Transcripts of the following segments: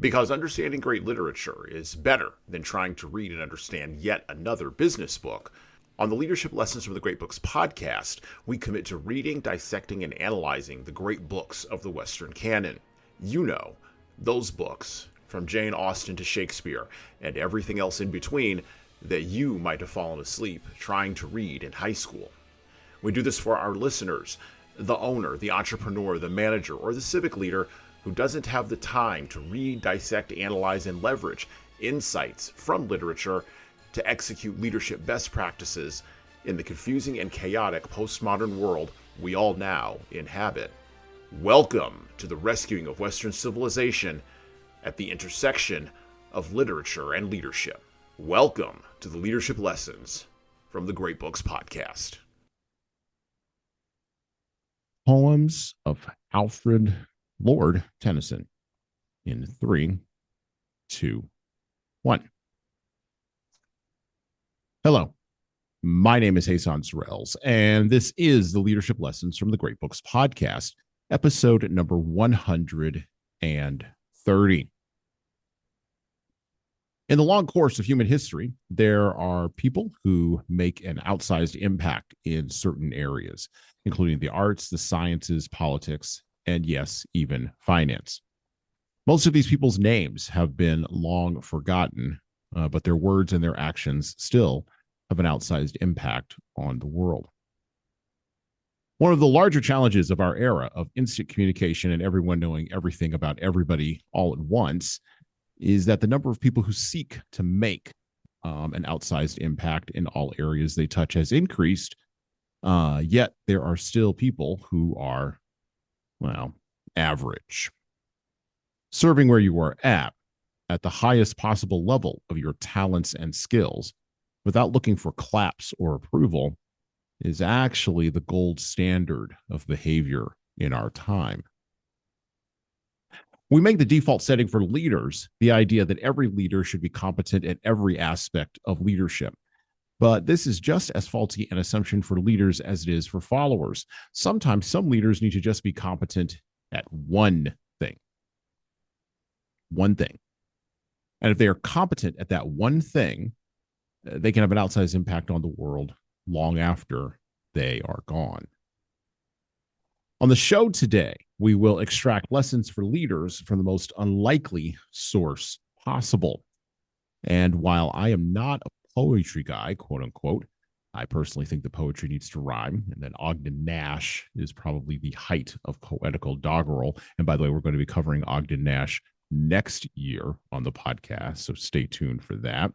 Because understanding great literature is better than trying to read and understand yet another business book. On the Leadership Lessons from the Great Books podcast, we commit to reading, dissecting, and analyzing the great books of the Western canon. You know, those books, from Jane Austen to Shakespeare, and everything else in between, that you might have fallen asleep trying to read in high school. We do this for our listeners, the owner, the entrepreneur, the manager, or the civic leader who doesn't have the time to read, dissect, analyze, and leverage insights from literature to execute leadership best practices in the confusing and chaotic postmodern world we all now inhabit. Welcome to the rescuing of Western civilization at the intersection of literature and leadership. Welcome to the Leadership Lessons from the Great Books podcast. Poems of Alfred Lord Tennyson in 3, 2, 1. Hello, my name is Hassan Sorrells, and this is the Leadership Lessons from the Great Books podcast, episode number 130. In the long course of human history, there are people who make an outsized impact in certain areas, including the arts, the sciences, politics, and yes, even finance. Most of these people's names have been long forgotten, but their words and their actions still have an outsized impact on the world. One of the larger challenges of our era of instant communication and everyone knowing everything about everybody all at once is that the number of people who seek to make an outsized impact in all areas they touch has increased, yet there are still people who are, well, average. Serving where you are at the highest possible level of your talents and skills without looking for claps or approval is actually the gold standard of behavior in our time. We make the default setting for leaders the idea that every leader should be competent at every aspect of leadership. But this is just as faulty an assumption for leaders as it is for followers. Sometimes some leaders need to just be competent at one thing. One thing. And if they are competent at that one thing, they can have an outsized impact on the world long after they are gone. On the show today, we will extract lessons for leaders from the most unlikely source possible. And while I am not a poetry guy, quote unquote, I personally think the poetry needs to rhyme, and that Ogden Nash is probably the height of poetical doggerel. And by the way, we're going to be covering Ogden Nash next year on the podcast, so stay tuned for that.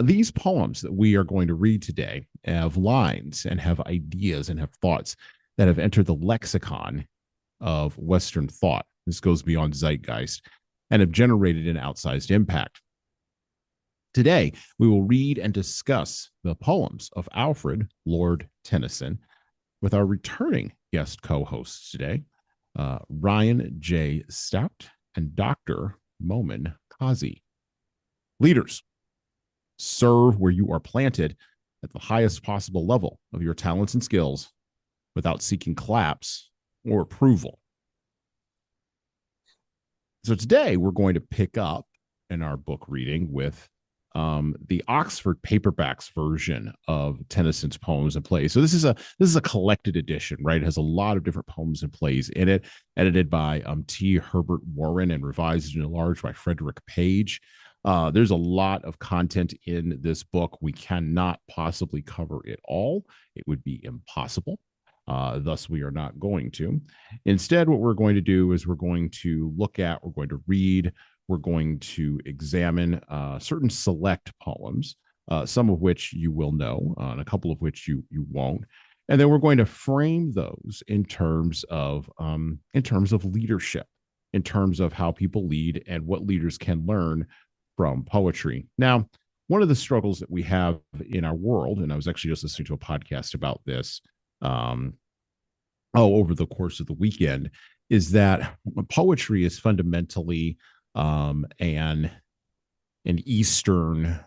These poems that we are going to read today have lines and have ideas and have thoughts that have entered the lexicon of Western thought. This goes beyond zeitgeist and have generated an outsized impact. Today, we will read and discuss the poems of Alfred Lord Tennyson with our returning guest co-hosts today, Ryan J. Stout and Dr. Moumin Quazi. Leaders, serve where you are planted at the highest possible level of your talents and skills without seeking claps or approval. So today we're going to pick up in our book reading with the Oxford paperbacks version of Tennyson's poems and plays. So this is a collected edition, right? It has a lot of different poems and plays in it, edited by T. Herbert Warren and revised and enlarged by Frederick Page. There's a lot of content in this book. We cannot possibly cover it all. It would be impossible. Thus, we are not going to. Instead, what we're going to do is we're going to read, we're going to examine certain select poems, some of which you will know, and a couple of which you won't. And then we're going to frame those in terms of leadership, in terms of how people lead and what leaders can learn from poetry. Now, one of the struggles that we have in our world, and I was actually just listening to a podcast about this over the course of the weekend, is that poetry is fundamentally an Eastern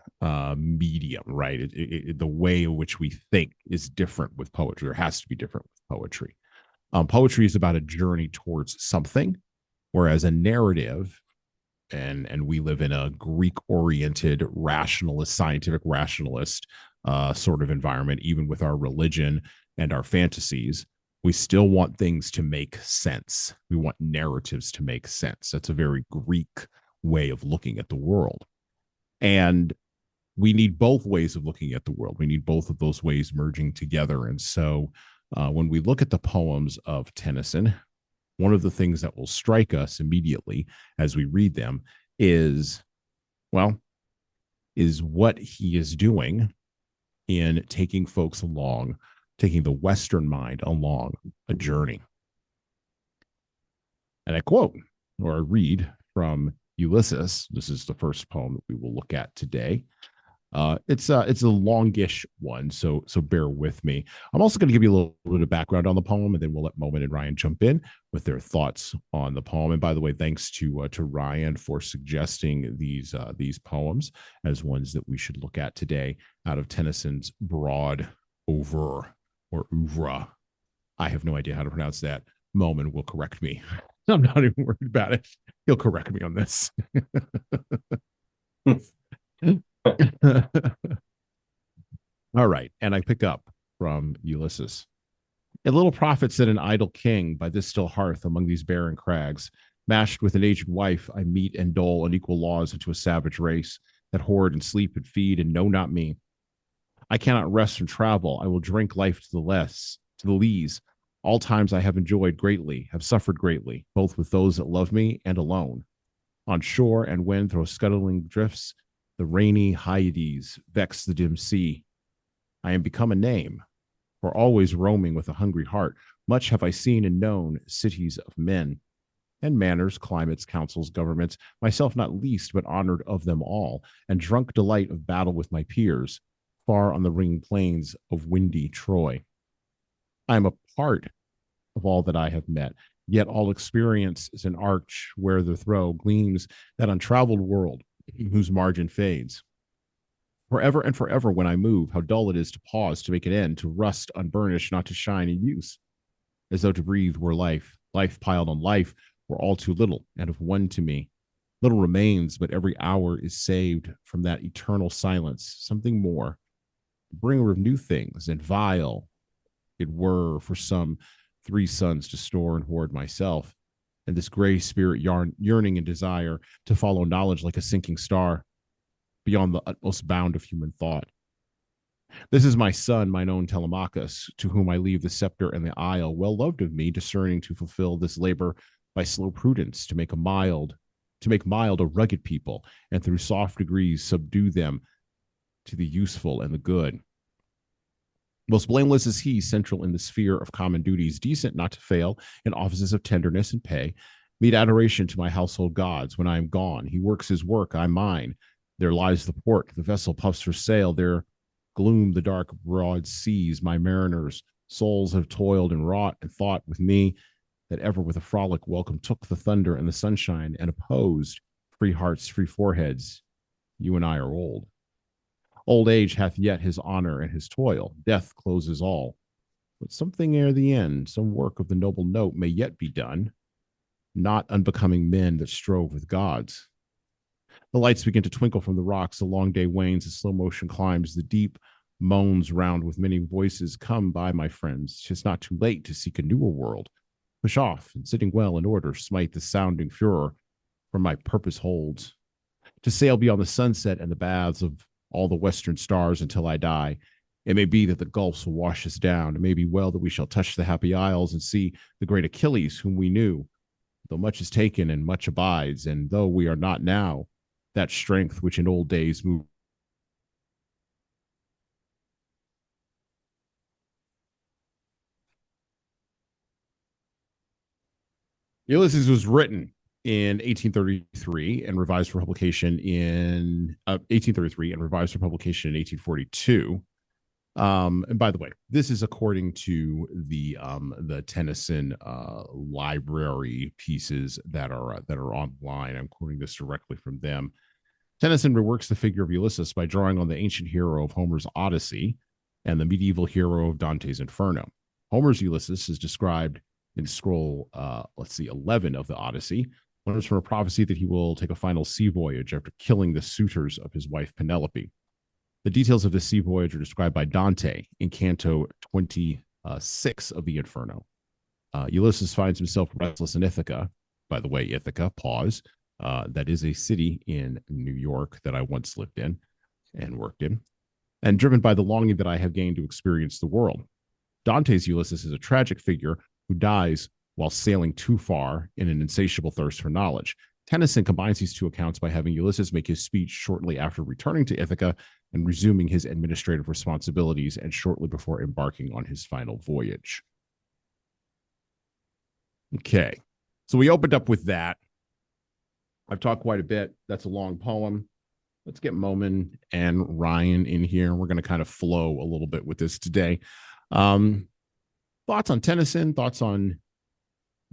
medium, right? The way in which we think is different with poetry, or has to be different with poetry. Poetry is about a journey towards something, whereas a narrative and we live in a Greek-oriented rationalist, scientific rationalist sort of environment, even with our religion and our fantasies. We still want things to make sense. We want narratives to make sense. That's a very Greek way of looking at the world. And we need both ways of looking at the world. We need both of those ways merging together. And so when we look at the poems of Tennyson, one of the things that will strike us immediately as we read them is, well, is what he is doing in taking folks along, taking the Western mind along a journey. And I quote or I read from Ulysses. This is the first poem that we will look at today. It's a longish one, so bear with me. I'm also going to give you a little bit of background on the poem, and then we'll let Moumin and Ryan jump in with their thoughts on the poem. And by the way, thanks to Ryan for suggesting these poems as ones that we should look at today out of Tennyson's broad oeuvre or oeuvre. I have no idea how to pronounce that. Moumin will correct me. I'm not even worried about it. He'll correct me on this. All right. And I pick up from Ulysses. A little prophet said an idle king by this still hearth among these barren crags, mashed with an aged wife, I meet and dole unequal laws into a savage race that hoard and sleep and feed and know not me. I cannot rest from travel. I will drink life to the lees. All times I have enjoyed greatly, have suffered greatly, both with those that love me and alone. On shore and wind throw scuttling drifts, the rainy Hyades vex the dim sea. I am become a name, for always roaming with a hungry heart. Much have I seen and known cities of men, and manners, climates, councils, governments, myself not least, but honored of them all, and drunk delight of battle with my peers, far on the ringing plains of windy Troy. I am a part of all that I have met, yet all experience is an arch where the throw gleams that untraveled world, whose margin fades. Forever and forever when I move, how dull it is to pause, to make an end, to rust unburnished, not to shine in use. As though to breathe were life, life piled on life were all too little, and of one to me. Little remains, but every hour is saved from that eternal silence, something more, bringer of new things, and vile it were for some 3 sons to store and hoard myself, and this gray spirit yearning and desire to follow knowledge like a sinking star beyond the utmost bound of human thought. This is my son, mine own Telemachus, to whom I leave the scepter and the isle, well loved of me, discerning to fulfill this labor by slow prudence, to make mild a rugged people, and through soft degrees subdue them to the useful and the good. Most blameless is he, central in the sphere of common duties, decent not to fail in offices of tenderness and pay. Meet adoration to my household gods. When I am gone, he works his work, I mine. There lies the port, the vessel puffs her sail. There gloom the dark broad seas. My mariners' souls have toiled and wrought and thought with me, that ever with a frolic welcome took the thunder and the sunshine and opposed free hearts, free foreheads. You and I are old. Old age hath yet his honor and his toil. Death closes all. But something ere the end, some work of the noble note may yet be done, not unbecoming men that strove with gods. The lights begin to twinkle from the rocks. The long day wanes. The slow motion climbs. The deep moans round with many voices. Come by, my friends. 'Tis not too late to seek a newer world. Push off, and sitting well in order, smite the sounding furor from my purpose holds. To sail beyond the sunset and the baths of all the western stars until I die. It may be that the gulfs will wash us down. It may be well that we shall touch the happy isles and see the great Achilles whom we knew, though much is taken and much abides, and though we are not now, that strength which in old days moved. Ulysses was written in 1833 and revised for publication in 1833 and revised for publication in 1842. And by the way, this is according to the Tennyson library pieces that are online. I'm quoting this directly from them. Tennyson reworks the figure of Ulysses by drawing on the ancient hero of Homer's Odyssey and the medieval hero of Dante's Inferno. Homer's Ulysses is described in scroll 11 of the Odyssey, One is from a prophecy that he will take a final sea voyage after killing the suitors of his wife Penelope. The details of this sea voyage are described by Dante in Canto 26 of the Inferno. Ulysses finds himself restless in Ithaca. By the way, Ithaca, pause. That is a city in New York that I once lived in and worked in, and driven by the longing that I have gained to experience the world. Dante's Ulysses is a tragic figure who dies while sailing too far in an insatiable thirst for knowledge. Tennyson combines these two accounts by having Ulysses make his speech shortly after returning to Ithaca and resuming his administrative responsibilities, and shortly before embarking on his final voyage. Okay, so we opened up with that. I've talked quite a bit. That's a long poem. Let's get Moumin and Ryan in here. We're going to kind of flow a little bit with this today. Thoughts on Tennyson, thoughts on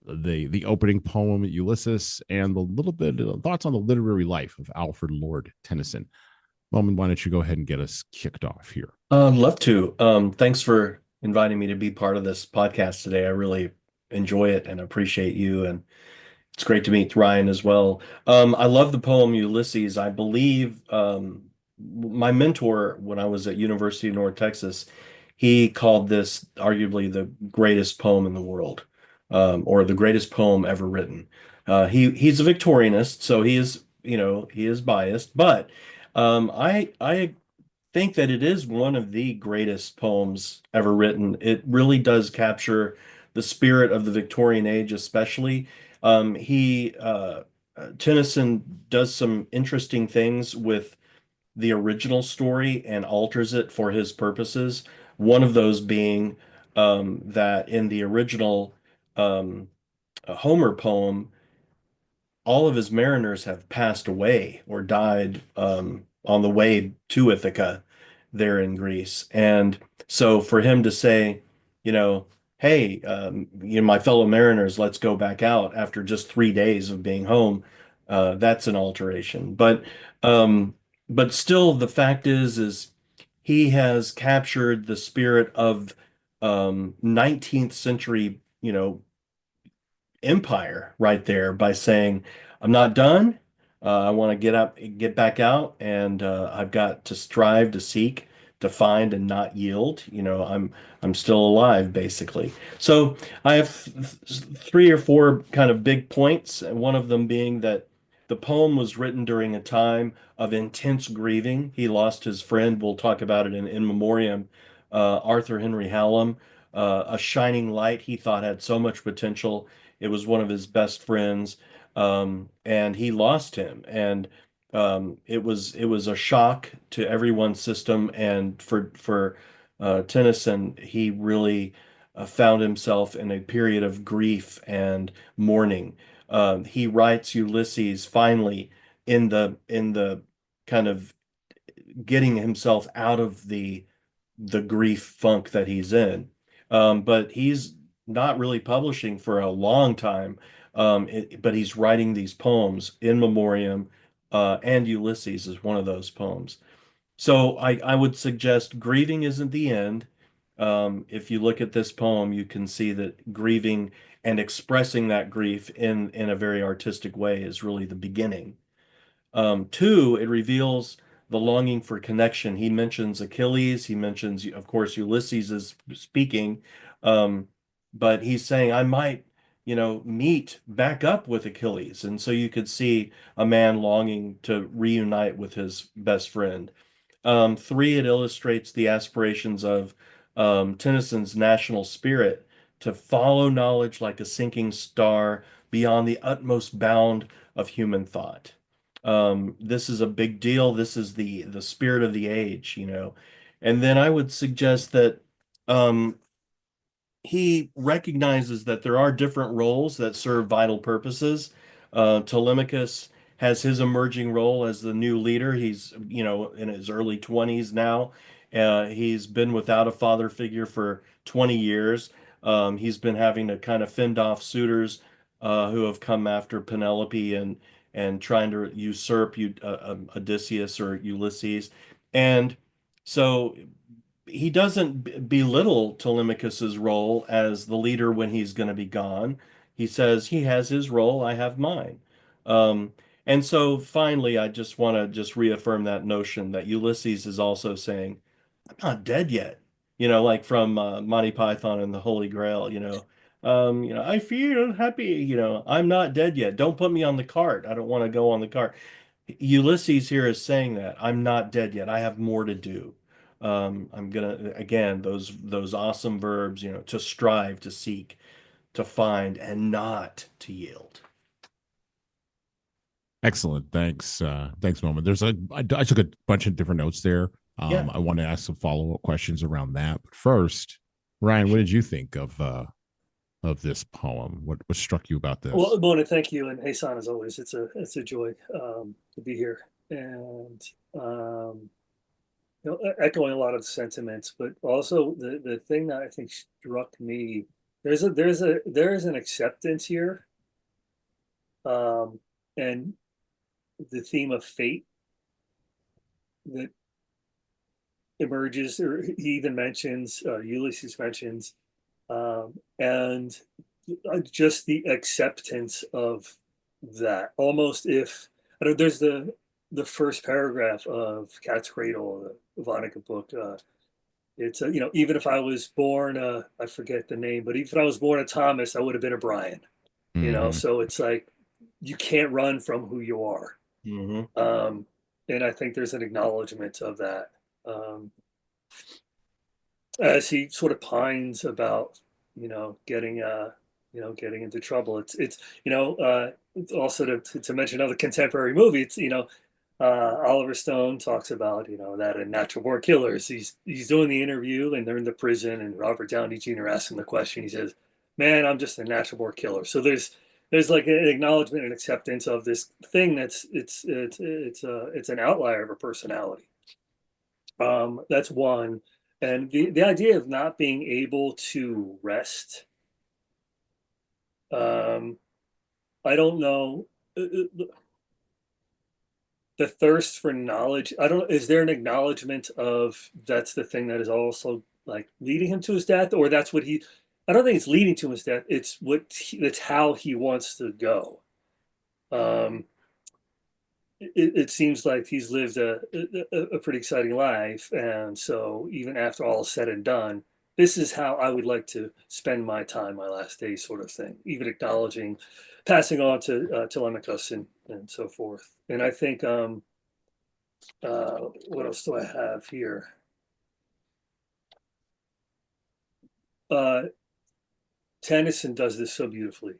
the opening poem Ulysses, and the little bit of thoughts on the literary life of Alfred Lord Tennyson. Moumin, why don't you go ahead and get us kicked off here? Love to. Thanks for inviting me to be part of this podcast today. I really enjoy it and appreciate you. And it's great to meet Ryan as well. I love the poem Ulysses. I believe my mentor when I was at University of North Texas, he called this arguably the greatest poem in the world, or the greatest poem ever written. He's a Victorianist, so he is biased, but I think that it is one of the greatest poems ever written. It really does capture the spirit of the Victorian age, especially. He Tennyson does some interesting things with the original story and alters it for his purposes. One of those being that in the original um, Homer poem, all of his mariners have passed away or died on the way to Ithaca there in Greece. And so for him to say, you know, hey, my fellow mariners, let's go back out after just 3 days of being home, that's an alteration. Um, but still, the fact is he has captured the spirit of 19th century, empire right there by saying, I'm not done. I want to get back out, and I've got to strive to seek, to find, and not yield. I'm still alive, basically. So I have three or four kind of big points, and one of them being that the poem was written during a time of intense grieving. He lost his friend. We'll talk about it in memoriam. Arthur Henry Hallam, a shining light he thought had so much potential. It was one of his best friends, and he lost him. And it was a shock to everyone's system. And for Tennyson, he really found himself in a period of grief and mourning. He writes Ulysses finally in the kind of getting himself out of the grief funk that he's in. But he's not really publishing for a long time. But he's writing these poems in memoriam, and Ulysses is one of those poems. So I would suggest grieving isn't the end. If you look at this poem, you can see that grieving and expressing that grief in a very artistic way is really the beginning. Two, it reveals the longing for connection. He mentions Achilles. He mentions, of course, Ulysses is speaking, um, but he's saying, I might, meet back up with Achilles. And so you could see a man longing to reunite with his best friend. Three, it illustrates the aspirations of Tennyson's national spirit to follow knowledge like a sinking star beyond the utmost bound of human thought. This is a big deal. This is the spirit of the age. And then I would suggest that um, he recognizes that there are different roles that serve vital purposes. Telemachus has his emerging role as the new leader. He's, in his early 20s now. He's been without a father figure for 20 years. He's been having to kind of fend off suitors who have come after Penelope and trying to usurp Odysseus or Ulysses. And so he doesn't belittle Telemachus's role as the leader when he's going to be gone. He says he has his role, I have mine. And so finally, I just want to just reaffirm that notion that Ulysses is also saying, I'm not dead yet. Like from Monty Python and the Holy Grail, I feel happy, I'm not dead yet. Don't put me on the cart. I don't want to go on the cart. Ulysses here is saying that I'm not dead yet. I have more to do. I'm gonna, again, those awesome verbs, to strive, to seek, to find, and not to yield. Excellent. Thanks. Thanks, Moment. I took a bunch of different notes there. Yeah. I want to ask some follow-up questions around that. But first, Ryan, what did you think of this poem? What struck you about this? Well, Mona, thank you, and hey, San, as always, it's a joy to be here, and echoing a lot of the sentiments, but also the thing that I think struck me, there is an acceptance here, and the theme of fate that emerges, or he even mentions, Ulysses mentions, and just the acceptance of that. Almost, if I don't, there's the first paragraph of Cat's Cradle, the Vonnegut book. It's even if I was born, I forget the name, but even if I was born a Thomas, I would have been a Brian. Mhm. So it's like you can't run from who you are. And I think there's an acknowledgement of that, as he sort of pines about getting getting into trouble. It's also to mention another contemporary movie. It's Oliver Stone talks about that in Natural Born Killers. He's doing the interview and they're in the prison, and Robert Downey Jr. asks him the question. He says, "Man, I'm just a natural born killer." So there's like an acknowledgement and acceptance of this thing that's it's an outlier of a personality. That's one. And the idea of not being able to rest, I don't know, the thirst for knowledge. I don't, is there an acknowledgement of that's the thing that is also like leading him to his death, or that's what I don't think it's leading to his death. It's that's how he wants to go. Um, it seems like he's lived a pretty exciting life. And so even after all is said and done, this is how I would like to spend my time, my last days, sort of thing, even acknowledging, passing on to Telemachus and so forth. And I think, what else do I have here? Tennyson does this so beautifully,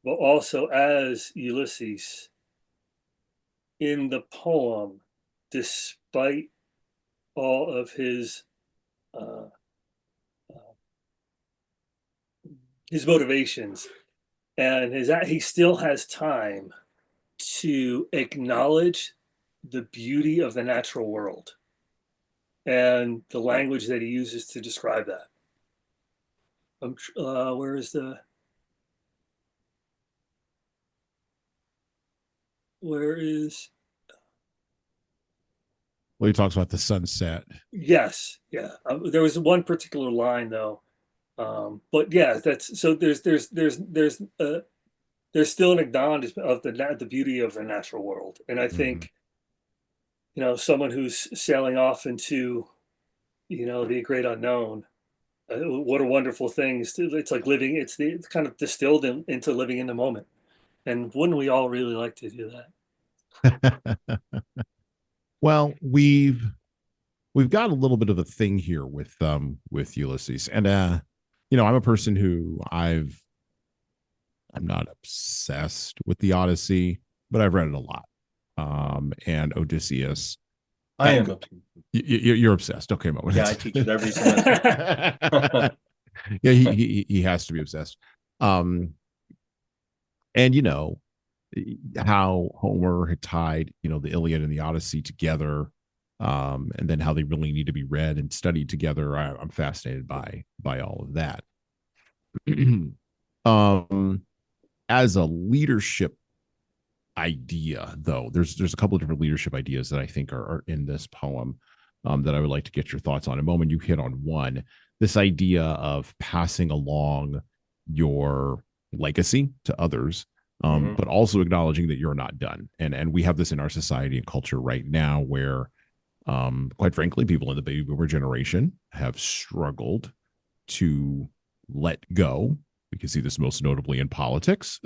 but also as Ulysses in the poem, despite all of uh, his motivations and he still has time to acknowledge the beauty of the natural world and the language that he uses to describe that. Where is Well, he talks about the sunset. yes, yeah. There was one particular line though, but yeah, that's so. There's still an acknowledgement of the beauty of the natural world, and I think someone who's sailing off into the great unknown. What a wonderful thing! It's like living. It's kind of distilled into living in the moment, and wouldn't we all really like to do that? Well, we've got a little bit of a thing here with Ulysses, and I'm a person who I'm not obsessed with the Odyssey, but I've read it a lot. And Odysseus. I am. You're obsessed. Okay, Mo. Yeah, I teach it every semester. Yeah, he has to be obsessed. And how Homer had tied the Iliad and the Odyssey together, and then how they really need to be read and studied together. I'm fascinated by all of that. As a leadership idea, though, there's a couple of different leadership ideas that I think are in this poem, that I would like to get your thoughts on. A moment you hit on one, this idea of passing along your legacy to others, Mhm. but also acknowledging that you're not done. And we have this in our society and culture right now where, quite frankly, people in the baby boomer generation have struggled to let go. We can see this most notably in politics,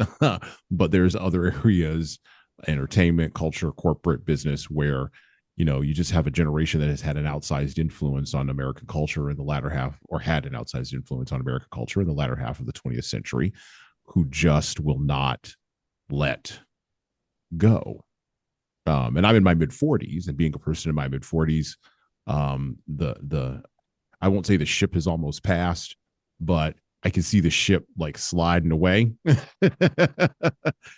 but there's other areas, entertainment, culture, corporate business, where you just have a generation that has had an outsized influence on American culture in the latter half, or had an outsized influence on American culture in the latter half of the 20th century, who just will not let go. And I'm in my mid 40s, and being a person in my mid 40s, the I won't say the ship has almost passed, but I can see the ship like sliding away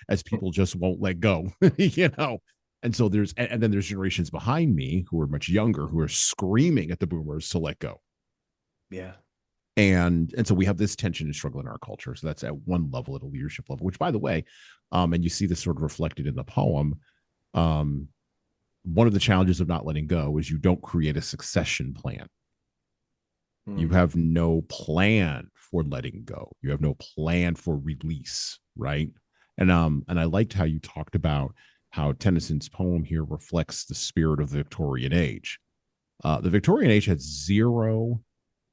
as people just won't let go, you know. And so and then there's generations behind me who are much younger who are screaming at the boomers to let go. Yeah. And so we have this tension and struggle in our culture. So that's at one level, at a leadership level, which, by the way, and you see this sort of reflected in the poem. Um, one of the challenges of not letting go is you don't create a succession plan. You Mm. have no plan for letting go. You have no plan for release, right? And I liked how you talked about how Tennyson's poem here reflects the spirit of the Victorian age. The Victorian age had zero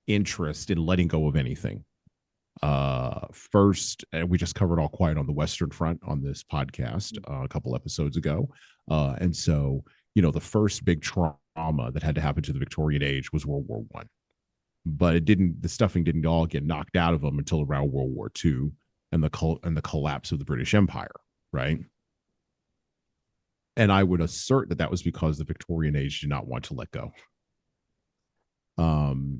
interest in letting go of anything. First, we just covered All Quiet on the Western Front on this podcast a couple episodes ago. And so, the first big trauma that had to happen to the Victorian age was World War One. But the stuffing didn't all get knocked out of them until around World War II and the collapse of the British Empire, right? And I would assert that was because the Victorian age did not want to let go.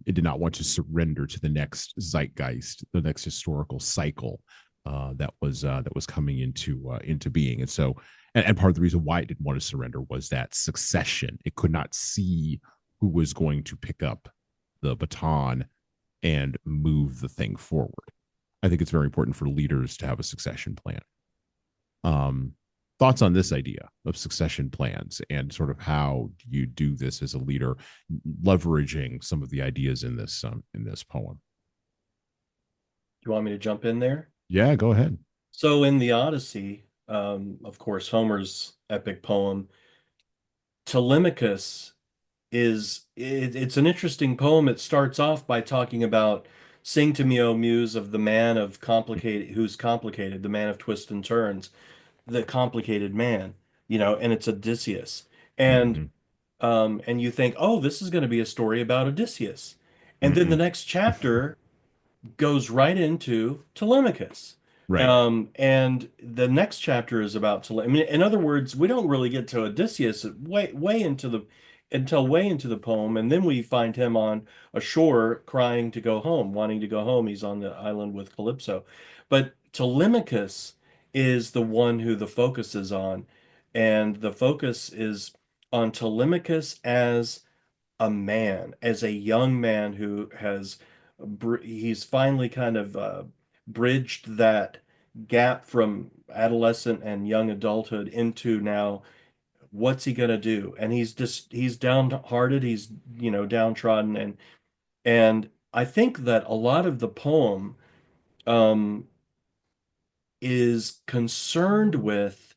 It did not want to surrender to the next zeitgeist, the next historical cycle that was coming into being. And so, and part of the reason why it didn't want to surrender was that succession. It could not see who was going to pick up the baton and move the thing forward. I think it's very important for leaders to have a succession plan. Thoughts on this idea of succession plans and sort of how you do this as a leader, leveraging some of the ideas in this poem? You want me to jump in there? Yeah, go ahead. So in the Odyssey, of course, Homer's epic poem, Telemachus it's an interesting poem. It starts off by talking about sing to me, O muse, of the man of complicated, who's complicated, the man of twists and turns, the complicated man, and it's Odysseus. And Mm-hmm. and you think, oh, this is going to be a story about Odysseus. And then the Mm-mm. next chapter goes right into Telemachus. Right. And the next chapter is about Telemachus. I mean, in other words, we don't really get to Odysseus way into the poem, and then we find him on a shore crying to go home, wanting to go home. He's on the island with Calypso. But Telemachus is the one who the focus is on, and the focus is on Telemachus as a man, as a young man who he's finally kind of bridged that gap from adolescent and young adulthood into now what's he gonna do? And he's downhearted, he's downtrodden, and I think that a lot of the poem um is concerned with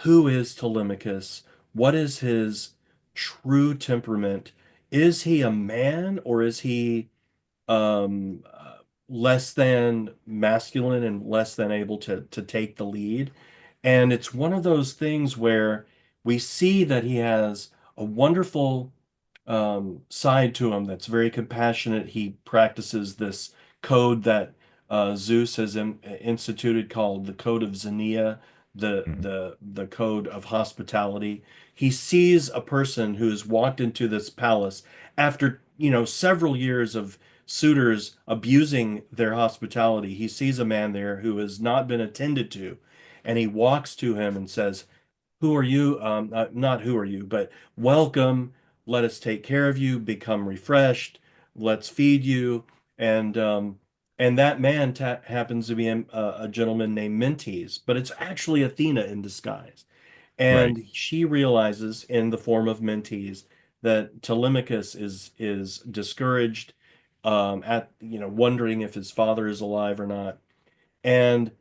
who is Telemachus? What is his true temperament? Is he a man, or is he less than masculine and less than able to take the lead? And it's one of those things where we see that he has a wonderful side to him that's very compassionate. He practices this code that Zeus has instituted called the Code of Xenia, Mm-hmm. the code of hospitality. He sees a person who's walked into this palace after, several years of suitors abusing their hospitality. He sees a man there who has not been attended to, and he walks to him and says, who are you? Not who are you, but welcome. Let us take care of you. Become refreshed. Let's feed you. And that man happens to be a gentleman named Mentes, but it's actually Athena in disguise. Right. And she realizes in the form of Mentes that Telemachus is discouraged, at wondering if his father is alive or not. And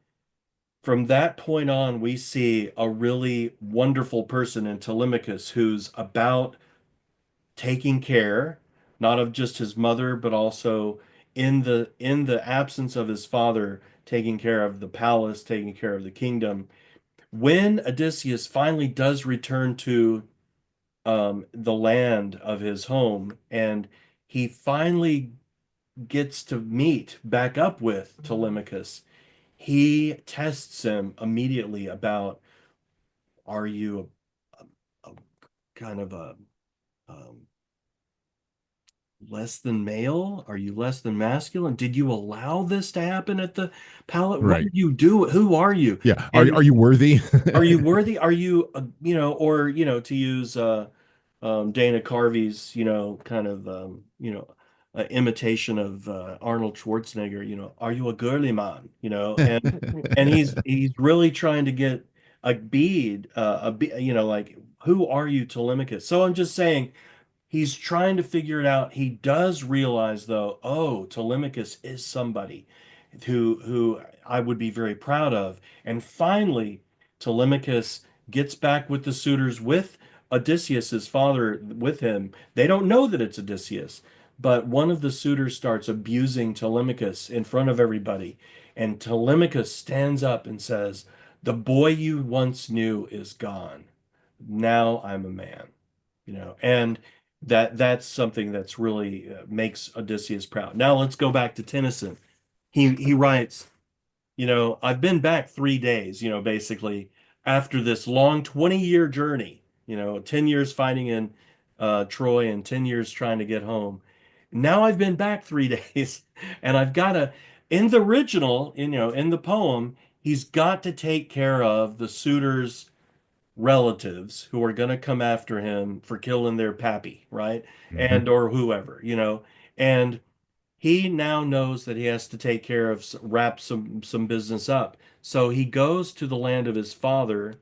from that point on, we see a really wonderful person in Telemachus who's about taking care, not of just his mother, but also in the absence of his father, taking care of the palace, taking care of the kingdom. When Odysseus finally does return to the land of his home, and he finally gets to meet back up with Telemachus, he tests him immediately about, are you a kind of a um, less than male? Are you less than masculine? Did you allow this to happen at the palace? What Right. did you do? Who are you? Yeah. And Are you worthy? are you worthy? Are you, or, to use Dana Carvey's, kind of, imitation of Arnold Schwarzenegger, are you a girly man? And he's really trying to get like, who are you, Telemachus? So I'm just saying, he's trying to figure it out. He does realize, though, oh, Telemachus is somebody who I would be very proud of. And finally, Telemachus gets back with the suitors with Odysseus, his father, with him. They don't know that it's Odysseus, but one of the suitors starts abusing Telemachus in front of everybody. And Telemachus stands up and says, "The boy you once knew is gone. Now I'm a man." And that's something that's really makes Odysseus proud. Now let's go back to Tennyson. He writes, I've been back 3 days, basically after this long 20-year journey, 10 years fighting in Troy and 10 years trying to get home. Now I've been back 3 days and I've got to, in the original, in the poem, he's got to take care of the suitors' relatives who are going to come after him for killing their pappy, right? Mhm. And or whoever, and he now knows that he has to take care of, wrap some business up. So he goes to the land of his father,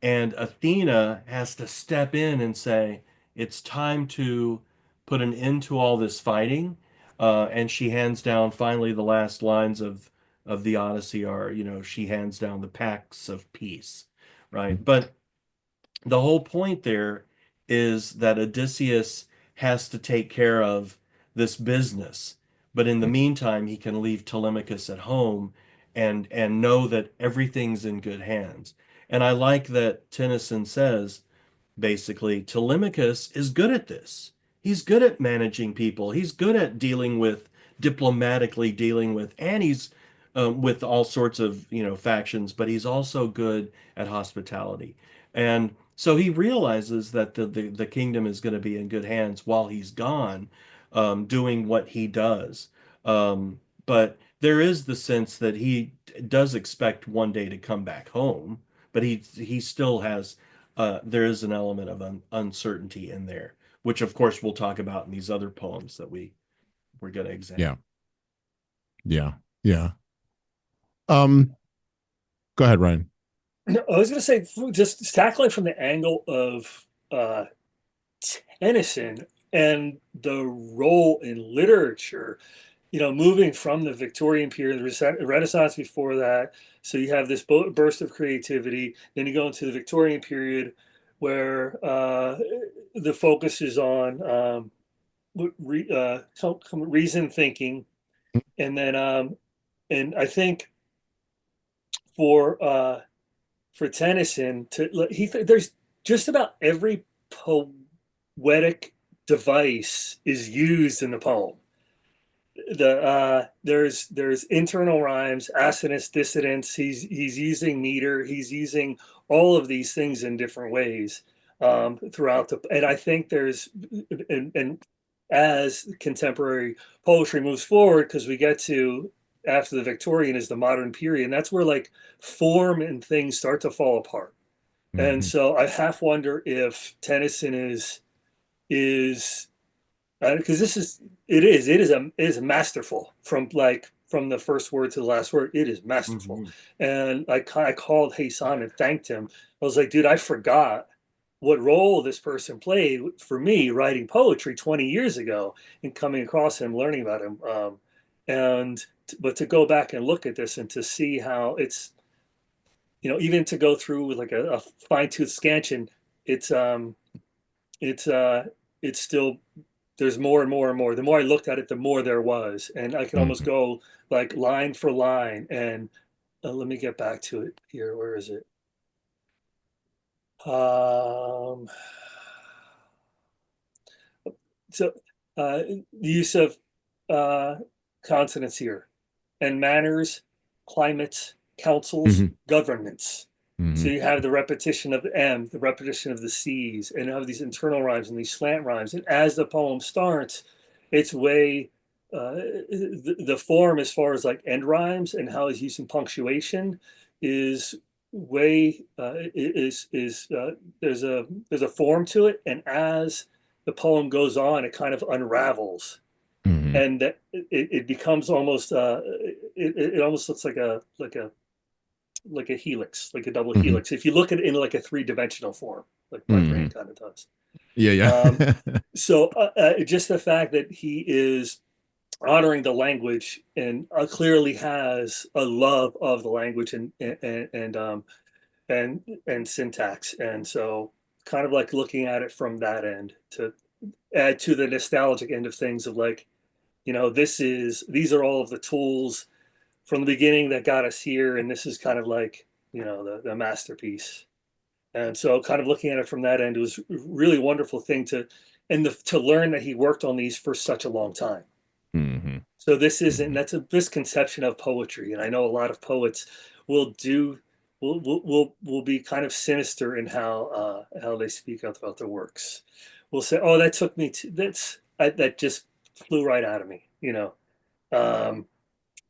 and Athena has to step in and say, it's time to put an end to all this fighting. And she hands down finally the last lines of the Odyssey are, she hands down the pacts of peace, right? But the whole point there is that Odysseus has to take care of this business, but in the meantime, he can leave Telemachus at home and know that everything's in good hands. And I like that Tennyson says, basically, Telemachus is good at this. He's good at managing people. He's good at diplomatically dealing with, and he's with all sorts of, factions, but he's also good at hospitality. And so he realizes that the kingdom is going to be in good hands while he's gone, doing what he does. But there is the sense that he does expect one day to come back home, but he still has there is an element of uncertainty in there, which of course we'll talk about in these other poems that we're going to examine. Yeah. Yeah. Yeah. Um, Go ahead, Ryan. No, I was going to say, just tackling from the angle of Tennyson and the role in literature, moving from the Victorian period, the Renaissance before that. So you have this burst of creativity. Then you go into the Victorian period where the focus is on reason thinking. And then, and I think for Tennyson, there's just about every poetic device is used in the poem. There's internal rhymes, assonance, dissonance. He's using meter. He's using all of these things in different ways throughout and I think and as contemporary poetry moves forward, because we get to after the Victorian is the modern period, and that's where like form and things start to fall apart. And Mhm. so I half wonder if Tennyson is because it is masterful from the first word to the last word. It is masterful. Mhm. And I called Hey Simon, thanked him. I was like, dude, I forgot what role this person played for me writing poetry 20 years ago and coming across him, learning about him. But to go back and look at this and to see how even to go through with like a fine-tooth scansion, it's it's it's still, there's more and more and more. The more I looked at it, the more there was, and I can almost Mhm. go like line for line. And let me get back to it here. Where is it? Um, so the use of uh, consonants here, and manners, climates, councils, Mhm. governments. So Mhm. you have the repetition of the M, the repetition of the C's, and you have these internal rhymes and these slant rhymes. And as the poem starts, it's way the form, as far as like end rhymes and how he's using punctuation, is way there's a form to it, and as the poem goes on, it kind of unravels, Mhm. and that it becomes almost it almost looks like a helix, like a double Mhm. helix. If you look at it in like a three-dimensional form, like my brain Mhm. kind of does. Yeah, Um, yeah. so just the fact that he is honoring the language and clearly has a love of the language and syntax, and so kind of like looking at it from that end to add to the nostalgic end of things of like, these are all of the tools from the beginning that got us here, and this is kind of like, the masterpiece. And so kind of looking at it from that end, it was a really wonderful thing to learn that he worked on these for such a long time. Mhm. So this isn't, Mhm. that's a misconception of poetry, and I know a lot of poets will do will be kind of sinister in how they speak about their works. Will say, "Oh, that took me to that just flew right out of me," um,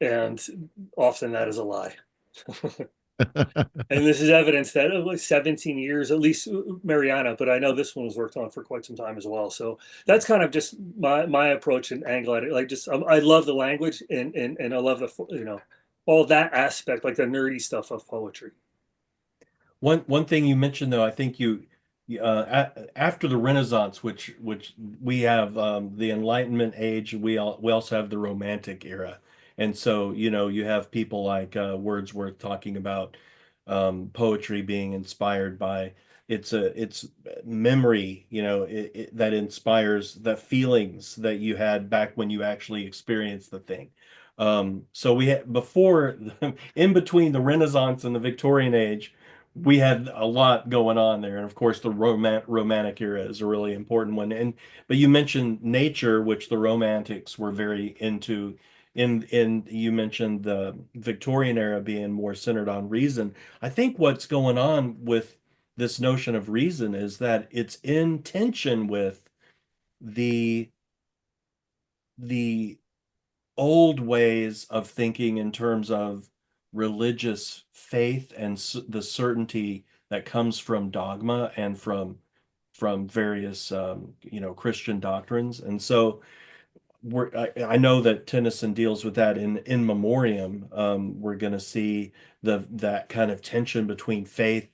and often that is a lie. And this is evidence that like 17 years, at least Mariana, but I know this one was worked on for quite some time as well. So that's kind of just my approach and angle at it. Like, just I love the language, and I love all that aspect, like the nerdy stuff of poetry. One thing you mentioned though, I think after the Renaissance, which we have the Enlightenment age, we also have the Romantic era, and so you have people like Wordsworth talking about poetry being inspired by it's memory, that inspires the feelings that you had back when you actually experienced the thing. So we had before, in between the Renaissance and the Victorian age, we had a lot going on there, and of course the romantic era is a really important one. But you mentioned nature, which the romantics were very into. In you mentioned the Victorian era being more centered on reason. I think what's going on with this notion of reason is that it's in tension with the the old ways of thinking in terms of religious faith and the certainty that comes from dogma and from various Christian doctrines. And so I know that Tennyson deals with that in Memoriam. We're going to see that kind of tension between faith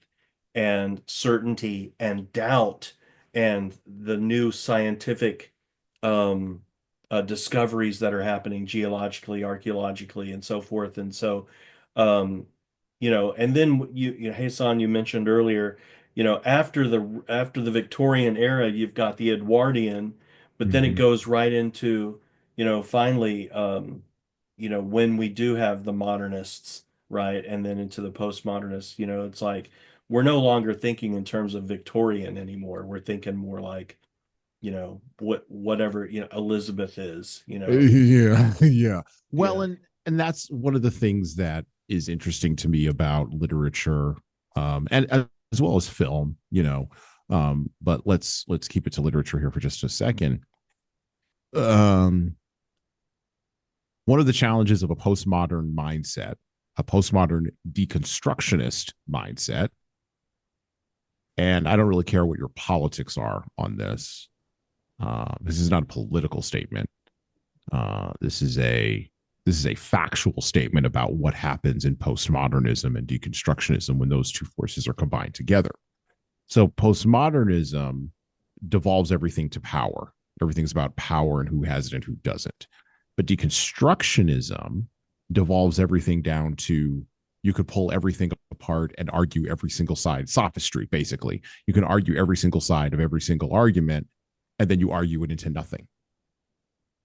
and certainty and doubt and the new scientific um, discoveries that are happening geologically, archaeologically, and so forth. And so, um, and then Hassan, you mentioned earlier, after the Victorian era, you've got the Edwardian, but then it Mhm. goes right into, finally, when we do have the modernists, right, and then into the postmodernists, it's like we're no longer thinking in terms of Victorian anymore. We're thinking more like, whatever, Elizabeth is. Yeah, yeah. Well, Yeah. and that's one of the things that is interesting to me about literature, and as well as film, but let's keep it to literature here for just a second. Um, One of the challenges of a postmodern mindset, a postmodern deconstructionist mindset, and I don't really care what your politics are on this. This is not a political statement. This is a factual statement about what happens in postmodernism and deconstructionism when those two forces are combined together. So postmodernism devolves everything to power. Everything's about power and who has it and who doesn't. But deconstructionism devolves everything down to You could pull everything apart and argue every single side. Sophistry, basically. You can argue every single side of every single argument, and then you argue it into nothing.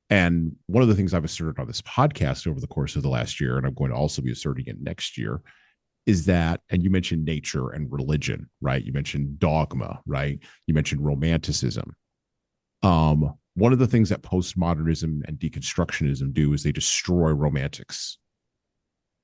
And one of the things I've asserted on this podcast over the course of the last year, and I'm going to also be asserting it next year, is that, and you mentioned nature and religion, right? You mentioned dogma, right? You mentioned romanticism. One of the things that postmodernism and deconstructionism do is they destroy romantics.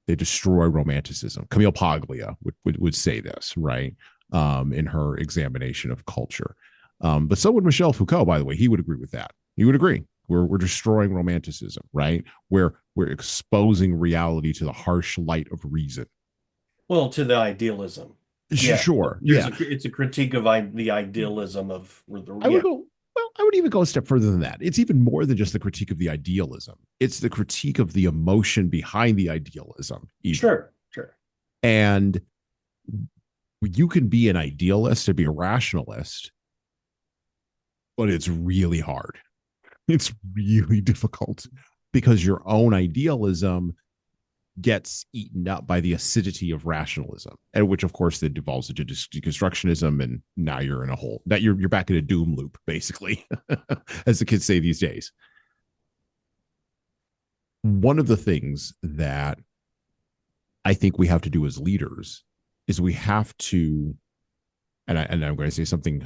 They destroy romanticism. Camille Paglia would say this, right? In her examination of culture. But so would Michel Foucault, by the way. He would agree with that. He would agree. We're destroying romanticism, right? We're exposing reality to the harsh light of reason. Well, to the idealism. Sure. Yeah. It's a critique of the idealism of I would even go a step further than that. It's even more than just the critique of the idealism. It's the critique of the emotion behind the idealism. Even. Sure. And you can be an idealist and be a rationalist, but it's really hard. It's really difficult because your own idealism gets eaten up by the acidity of rationalism, and which of course then devolves into deconstructionism, and now you're in a hole that you're back in a doom loop, basically, as the kids say these days. One of the things that I think we have to do as leaders is we have to, and I'm going to say something.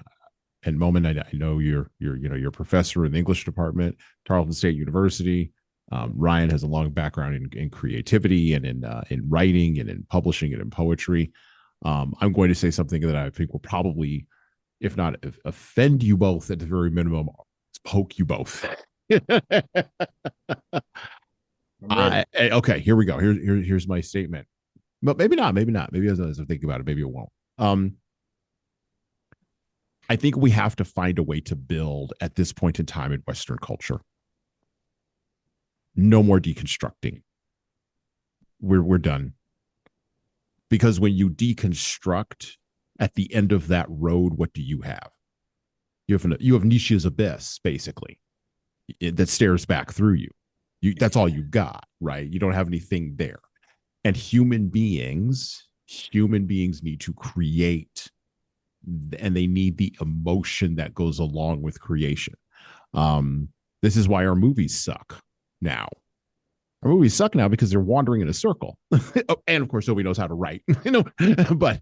And Moumin, I know you're a professor in the English department, Tarleton State University. Ryan has a long background in creativity and in writing and in publishing and in poetry. I'm going to say something that I think will probably, if not offend you both, at the very minimum, poke you both. Okay, here we go. Here's my statement. But maybe not. Maybe as I think about it, maybe it won't. I think we have to find a way to build at this point in time in Western culture. No more deconstructing. We're done. Because when you deconstruct, at the end of that road, what do you have? You have Nietzsche's abyss, basically, that stares back through you. That's all you got, right? You don't have anything there. And human beings need to create, and they need the emotion that goes along with creation. This is why our movies suck now. Our movies suck now because they're wandering in a circle. And of course, nobody knows how to write. But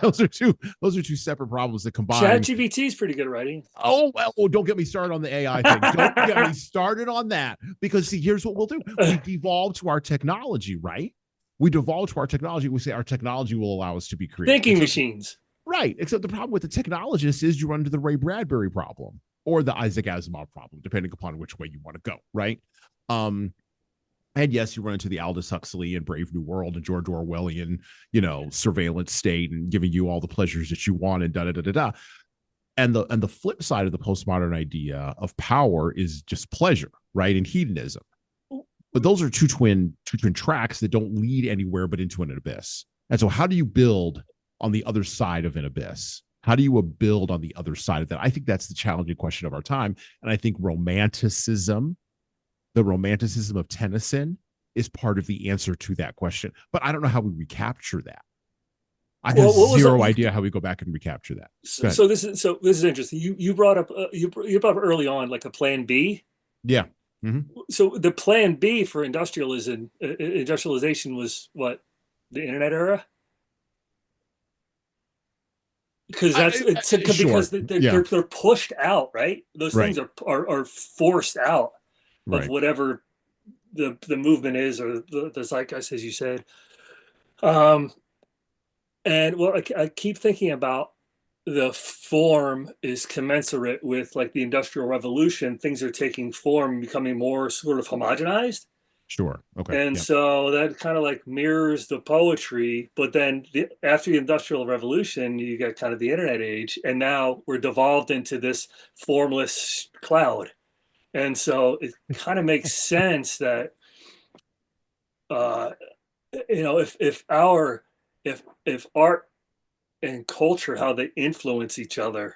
those are two separate problems that combine. ChatGPT is pretty good at writing. Oh, well, don't get me started on the AI thing. Don't get me started on that. Because see, here's what we'll do. We devolve to our technology, right? We devolve to our technology. We say our technology will allow us to be creative. Thinking machines. Right. Except the problem with the technologist is you run into the Ray Bradbury problem or the Isaac Asimov problem, depending upon which way you want to go. Right. And yes, you run into the Aldous Huxley and Brave New World and George Orwellian, surveillance state and giving you all the pleasures that you want and da-da-da-da-da. And the flip side of the postmodern idea of power is just pleasure, right? And hedonism. But those are two twin tracks that don't lead anywhere but into an abyss. And so how do you build on the other side of an abyss? How do you build on the other side of that? I think that's the challenging question of our time. And I think romanticism, the romanticism of Tennyson, is part of the answer to that question. But I don't know how we recapture that. I have zero idea how we go back and recapture that. So this is interesting. You brought up early on like a plan B. Yeah. Mm-hmm. So the plan B for industrialization was what? The internet era? Because because they're pushed out, right? Those things are forced out of whatever the movement is, or the zeitgeist, as you said. And well, I keep thinking about the form is commensurate with like the Industrial Revolution. Things are taking form and becoming more sort of homogenized. Sure. Okay. And so that kind of like mirrors the poetry. But then after the Industrial Revolution, you get kind of the internet age. And now we're devolved into this formless cloud. And so it kind of makes sense that, if art and culture, how they influence each other,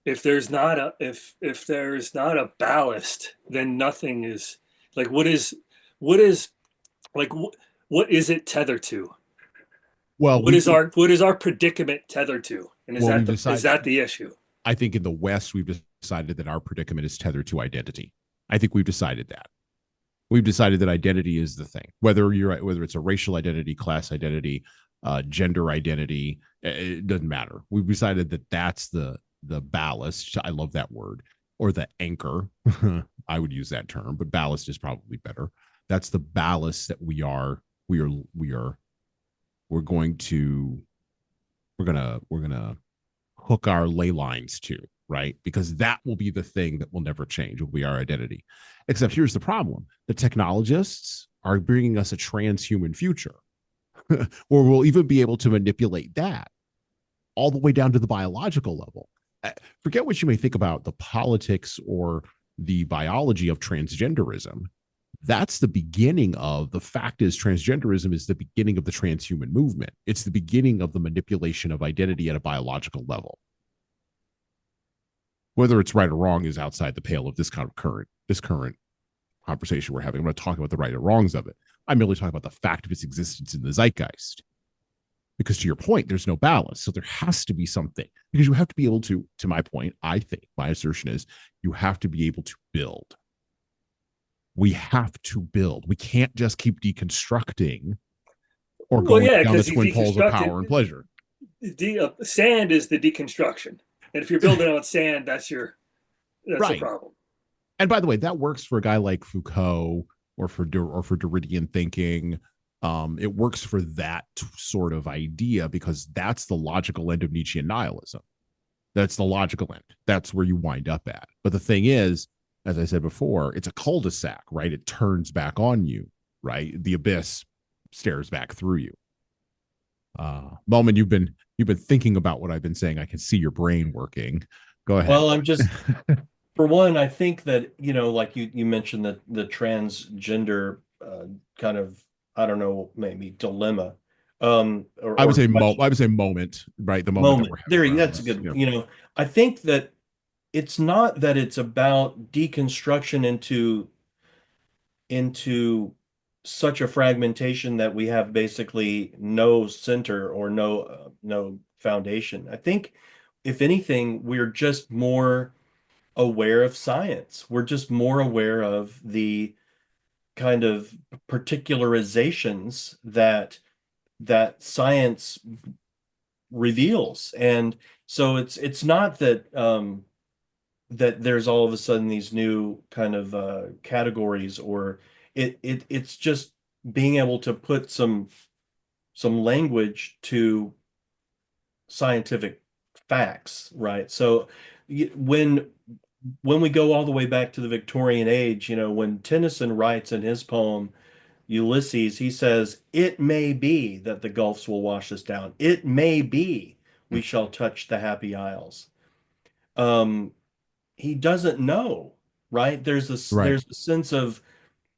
if there's not a ballast, then nothing is like, what is it tethered to? Well, what is our predicament tethered to? And is well, that we've is decided. that the issue? I think in the West, we've decided that our predicament is tethered to identity. I think we've decided that. We've decided that identity is the thing. Whether it's a racial identity, class identity, gender identity, it doesn't matter. We've decided that that's the ballast. I love that word, or the anchor. I would use that term, but ballast is probably better. That's the ballast that we're gonna hook our ley lines to, right? Because that will be the thing that will never change, will be our identity. Except here's the problem: the technologists are bringing us a transhuman future, or we'll even be able to manipulate that all the way down to the biological level. Forget what you may think about the politics or the biology of transgenderism. That's the beginning of the fact is transgenderism is the beginning of the transhuman movement. It's the beginning of the manipulation of identity at a biological level. Whether it's right or wrong is outside the pale of this current conversation we're having. I'm not talking about the right or wrongs of it. I'm merely talking about the fact of its existence in the zeitgeist. Because to your point, there's no ballast. So there has to be something. Because you have to be able to my point, I think, my assertion is you have to be able to build. We have to build. We can't just keep deconstructing or going down the twin poles of power and pleasure. Sand is the deconstruction. And if you're building on sand, that's right. A problem. And by the way, that works for a guy like Foucault or for Derridian thinking. It works for that sort of idea because that's the logical end of Nietzschean nihilism. That's the logical end. That's where you wind up at. But the thing is, as I said before, it's a cul-de-sac, right? It turns back on you, right? The abyss stares back through you. Moumin, you've been thinking about what I've been saying. I can see your brain working. Go ahead. Well, I'm just for one, I think that, like you mentioned that the transgender kind of, I don't know, maybe dilemma. I would say moment, right? The moment that we're having. That's a good, I think that it's not that it's about deconstruction into such a fragmentation that we have basically no center or no foundation. I think if anything, we're just more aware of science. We're just more aware of the kind of particularizations that science reveals. And so it's not that that there's all of a sudden these new kind of categories, or it's just being able to put some language to scientific facts, right? So when we go all the way back to the Victorian age, when Tennyson writes in his poem Ulysses, he says, "It may be that the gulfs will wash us down. It may be we shall touch the happy isles." He doesn't know, right? There's a sense of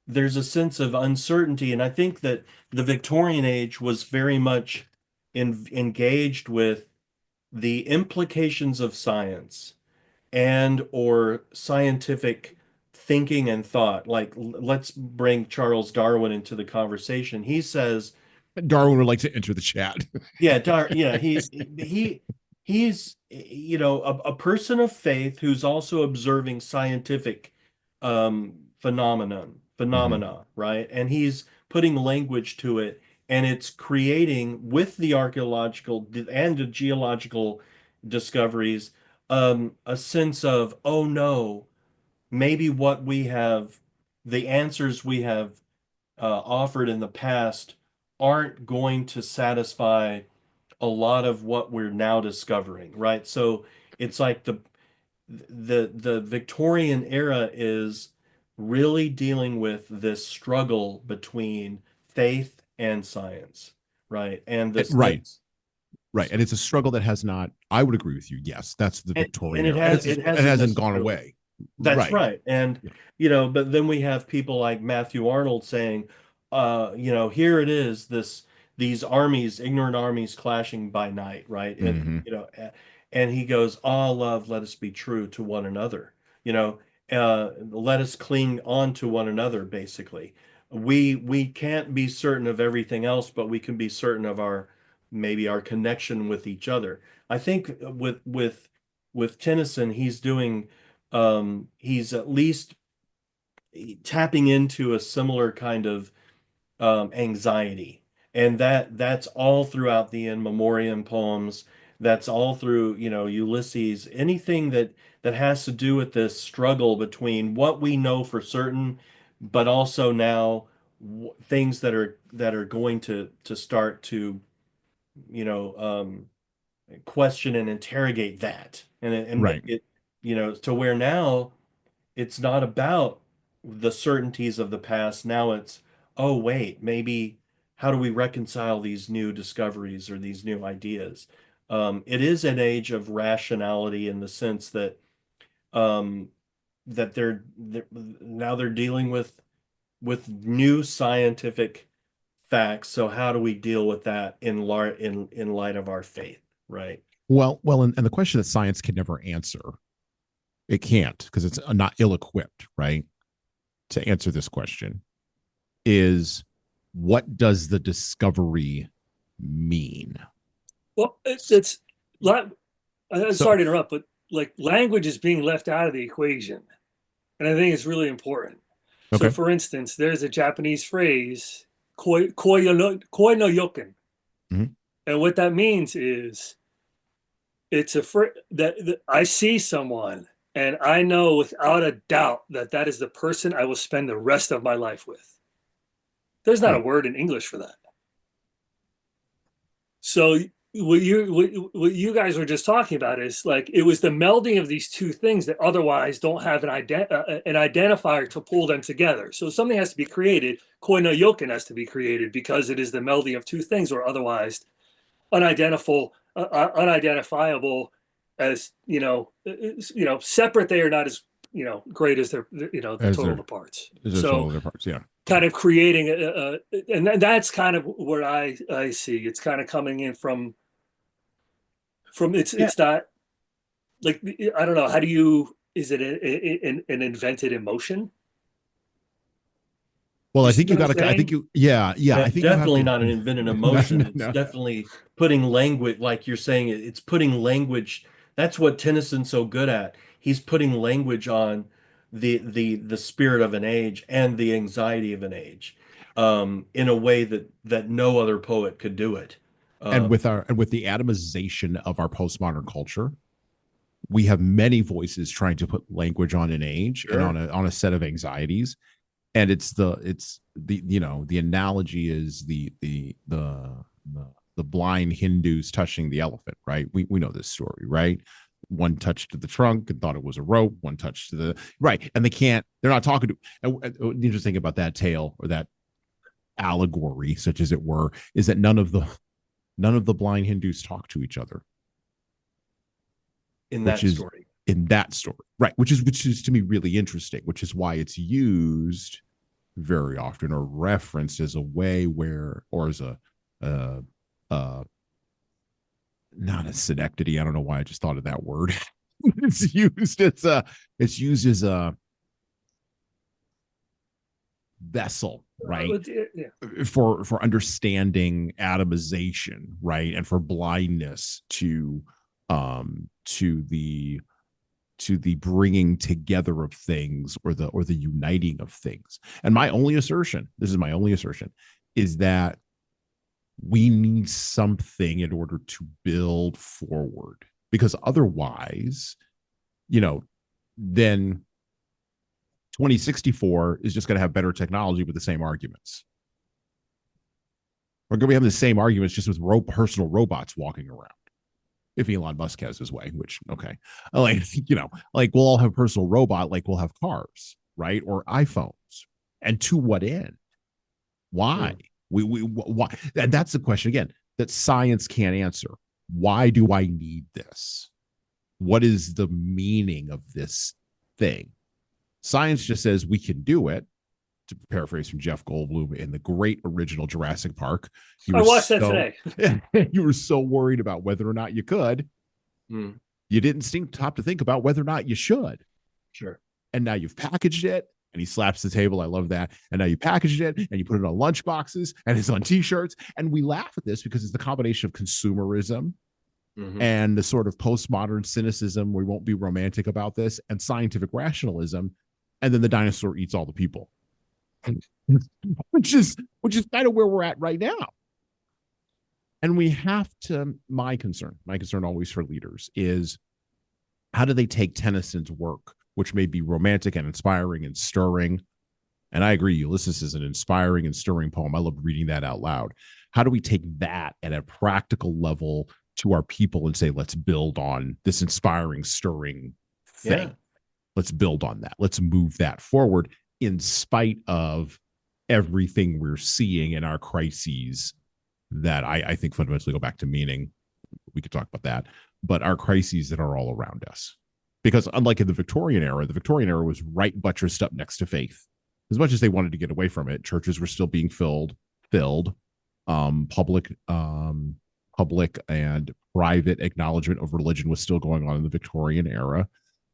uncertainty, and I think that the Victorian age was very much engaged with the implications of science and or scientific thinking and thought. Like, let's bring Charles Darwin into the conversation. He says Darwin would like to enter the chat. Yeah, he's a person of faith who's also observing scientific phenomena, right? And he's putting language to it, and it's creating, with the archaeological and the geological discoveries, a sense of, oh no, maybe the answers we have offered in the past aren't going to satisfy a lot of what we're now discovering, right? So it's like the Victorian era is really dealing with this struggle between faith and science, right? And this right. And it's a struggle that has not, I would agree with you. Yes, that's the Victorian era. It hasn't gone away. That's right. And, but then we have people like Matthew Arnold saying, here it is, these armies, ignorant armies clashing by night, right? And, and he goes, "Ah, love, let us be true to one another. Let us cling on to one another, basically. We can't be certain of everything else, but we can be certain of our maybe our connection with each other. I think with Tennyson, he's doing he's at least tapping into a similar kind of anxiety, and that's all throughout the in memoriam poems. That's all through, Ulysses. Anything that has to do with this struggle between what we know for certain, but also now things that are going to start to, question and interrogate that, and Right. make it, to where now it's not about the certainties of the past. Now it's, oh, wait, maybe how do we reconcile these new discoveries or these new ideas? It is an age of rationality in the sense that that they're now they're dealing with new scientific facts. So how do we deal with that in light of our faith, right? Well, and the question that science can never answer, it can't, because it's not ill-equipped, right, to answer this question, is what does the discovery mean? Well, it's I'm So, sorry to interrupt, but like language is being left out of the equation, and I think it's really important. So, okay. for instance, there's a Japanese phrase, koi no yoken. Mhm. And what that means is it's that I see someone and I know without a doubt that that is the person I will spend the rest of my life with. There's not a Right. word in English for that. So what you guys were just talking about is like it was the melding of these two things that otherwise don't have an identifier to pull them together. So something has to be created. Koi no yoken has to be created because it is the melding of two things, or otherwise unidentifiable as separate. They are not as great as their the As total of there the parts. is a total So other parts, yeah. kind of creating and that's kind of where I see it's kind of coming in from Yeah. it's not like I don't know, how do you, is it an invented emotion? Well, You I see think you what I'm got to. I think saying? you. Yeah, yeah. I think you have Definitely to. not an invented No, emotion. no, It's no. definitely putting language, like you're saying, it's putting language. That's what Tennyson's so good at. He's putting language on the spirit of an age and the anxiety of an age, in a way that no other poet could do it. And Um, with the atomization of our postmodern culture, we have many voices trying to put language on an age and sure. on a set of anxieties. And it's the the analogy is the blind Hindus touching the elephant, right? We know this story, right? One touched the trunk and thought it was a rope. One touched the right, and they're not talking to. And the interesting thing about that tale, or that allegory, such as it were, is that none of the blind Hindus talk to each other, In which that is story. in that story, right? Which is to me really interesting, which is why it's used very often or referenced as a way where, or as a uh not a synecdoche. I don't know why I just thought of that word. It's used as a vessel, right, Yeah. for understanding atomization, right, and for blindness to the bringing together of things, or the uniting of things. And my only assertion, this is my only assertion, is that we need something in order to build forward, because otherwise, then 2064 is just going to have better technology with the same arguments. We're going to be having the same arguments just with personal robots walking around. If Elon Musk has his way, which, okay, like, like we'll all have personal robot, like we'll have cars, right, or iPhones. And to what end? Why? Why? And that's the question again that science can't answer. Why do I need this? What is the meaning of this thing? Science just says we can do it. To paraphrase from Jeff Goldblum in the great original Jurassic Park, I watched that today. you were so worried about whether or not you could, you didn't stop to think about whether or not you should. Sure. And now you've packaged it, And he slaps the table. I love that. And now you packaged it and you put it on lunch boxes and it's on t-shirts. And we laugh at this because it's the combination of consumerism and the sort of postmodern cynicism. We won't be romantic about this, and scientific rationalism. And then the dinosaur eats all the people, which is kind of where we're at right now. And we have to, my concern always for leaders is, how do they take Tennyson's work, which may be romantic and inspiring and stirring? And I agree, Ulysses is an inspiring and stirring poem. I loved reading that out loud. How do we take that at a practical level to our people and say, let's build on this inspiring, stirring thing? Yeah. Let's build on that. Let's move that forward in spite of everything we're seeing in our crises that I think fundamentally go back to meaning. We could talk about that, but our crises that are all around us. Because unlike in the Victorian era was right buttressed up next to faith. As much as they wanted to get away from it, churches were still being filled. Public and private acknowledgement of religion was still going on in the Victorian era.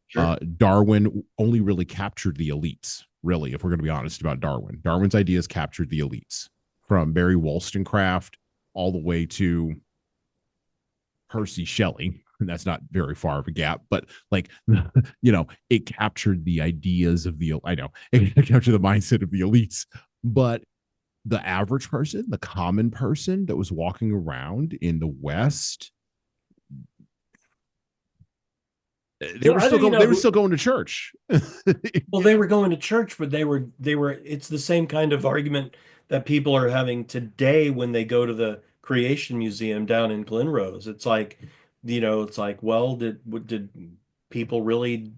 Sure. Darwin only really captured the elites, really, if we're going to be honest about Darwin. Darwin's ideas captured the elites, from Mary Wollstonecraft all the way to Percy Shelley. And that's not very far of a gap, but like, it captured the ideas of it captured the mindset of the elites. But the average person, the common person that was walking around in the West, they were still going to church. Well, they were going to church, but they were, it's the same kind of argument that people are having today when they go to the Creation Museum down in Glen Rose. It's like, well, did people really,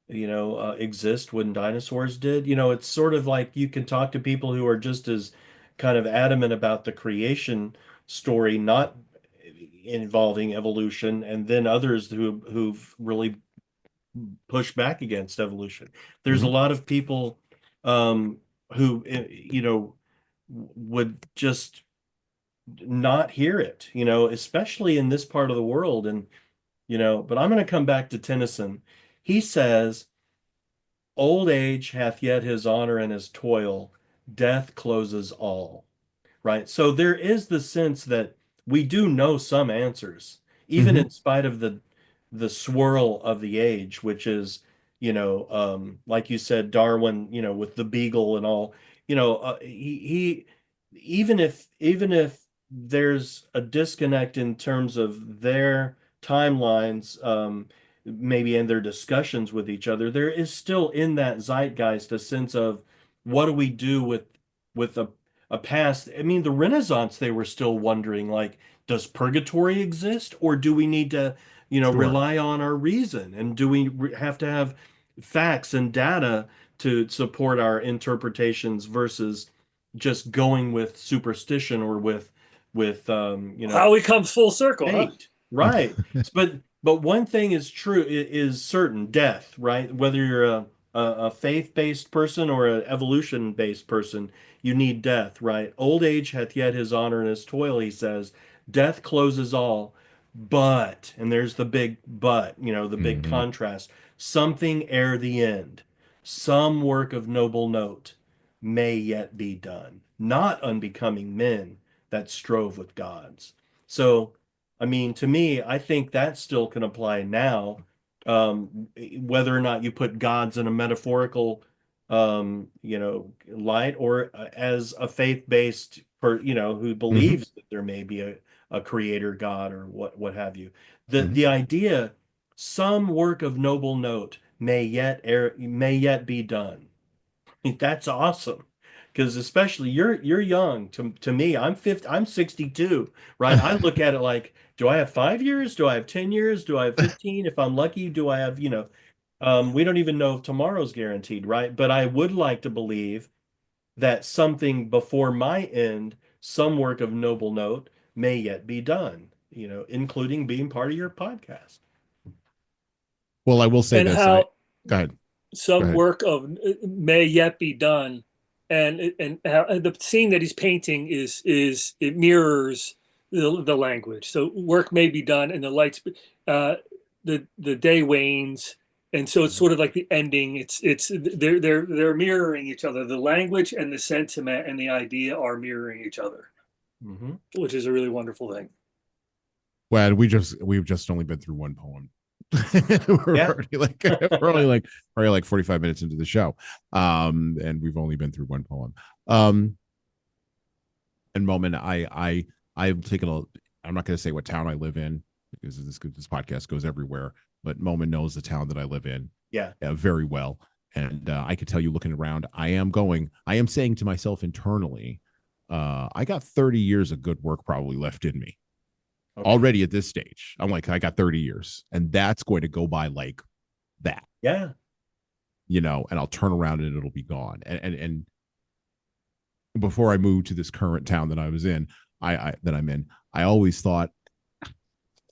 exist when dinosaurs did? It's sort of like you can talk to people who are just as kind of adamant about the creation story, not involving evolution, and then others who've really pushed back against evolution. There's a lot of people who, would just not hear it, especially in this part of the world. And, but I'm going to come back to Tennyson. He says, old age hath yet his honor and his toil, death closes all. Right. So there is the sense that we do know some answers, even in spite of the swirl of the age, which is, like you said, Darwin, with the beagle and all, he even if there's a disconnect in terms of their timelines, maybe in their discussions with each other, there is still in that zeitgeist a sense of what do we do with a past. I mean, the Renaissance, they were still wondering, like, does purgatory exist, or do we need to, rely on our reason? And do we have to have facts and data to support our interpretations versus just going with superstition or with how we come full circle, huh? Right. but one thing is true, is certain: death, right? Whether you're a faith-based person or an evolution-based person, you need death, right? Old age hath yet his honor and his toil, he says. Death closes all, but, and there's the big but, the big contrast, something ere the end, some work of noble note may yet be done, not unbecoming men that strove with gods. So, I mean, to me, I think that still can apply now, whether or not you put gods in a metaphorical, light, or as a faith-based, who believes that there may be a creator God or what have you. The idea, some work of noble note may yet be done. That's awesome. Because especially you're young to me. I'm 62, right? I look at it like, do I have 5 years? Do I have 10 years? Do I have 15? If I'm lucky, do I have, we don't even know if tomorrow's guaranteed, right? But I would like to believe that something before my end, some work of noble note may yet be done, including being part of your podcast. Well, I will say and this. How go ahead. Some work of may yet be done. And the scene that he's painting is it mirrors the language. So work may be done, and the lights, the day wanes, And so it's sort of like the ending. They're mirroring each other. The language and the sentiment and the idea are mirroring each other, which is a really wonderful thing. Well, we've just only been through one poem. we're only like 45 minutes into the show, and we've only been through one poem. And Moumin, I've taken a. I'm not going to say what town I live in because this podcast goes everywhere. But Moumin knows the town that I live in, very well, and I could tell you, looking around, I am saying to myself internally, I got 30 years of good work probably left in me. Okay. Already at this stage, I'm like, I got 30 years, and that's going to go by like that. Yeah. And I'll turn around and it'll be gone. And before I moved to this current town that I was in, I'm in, I always thought,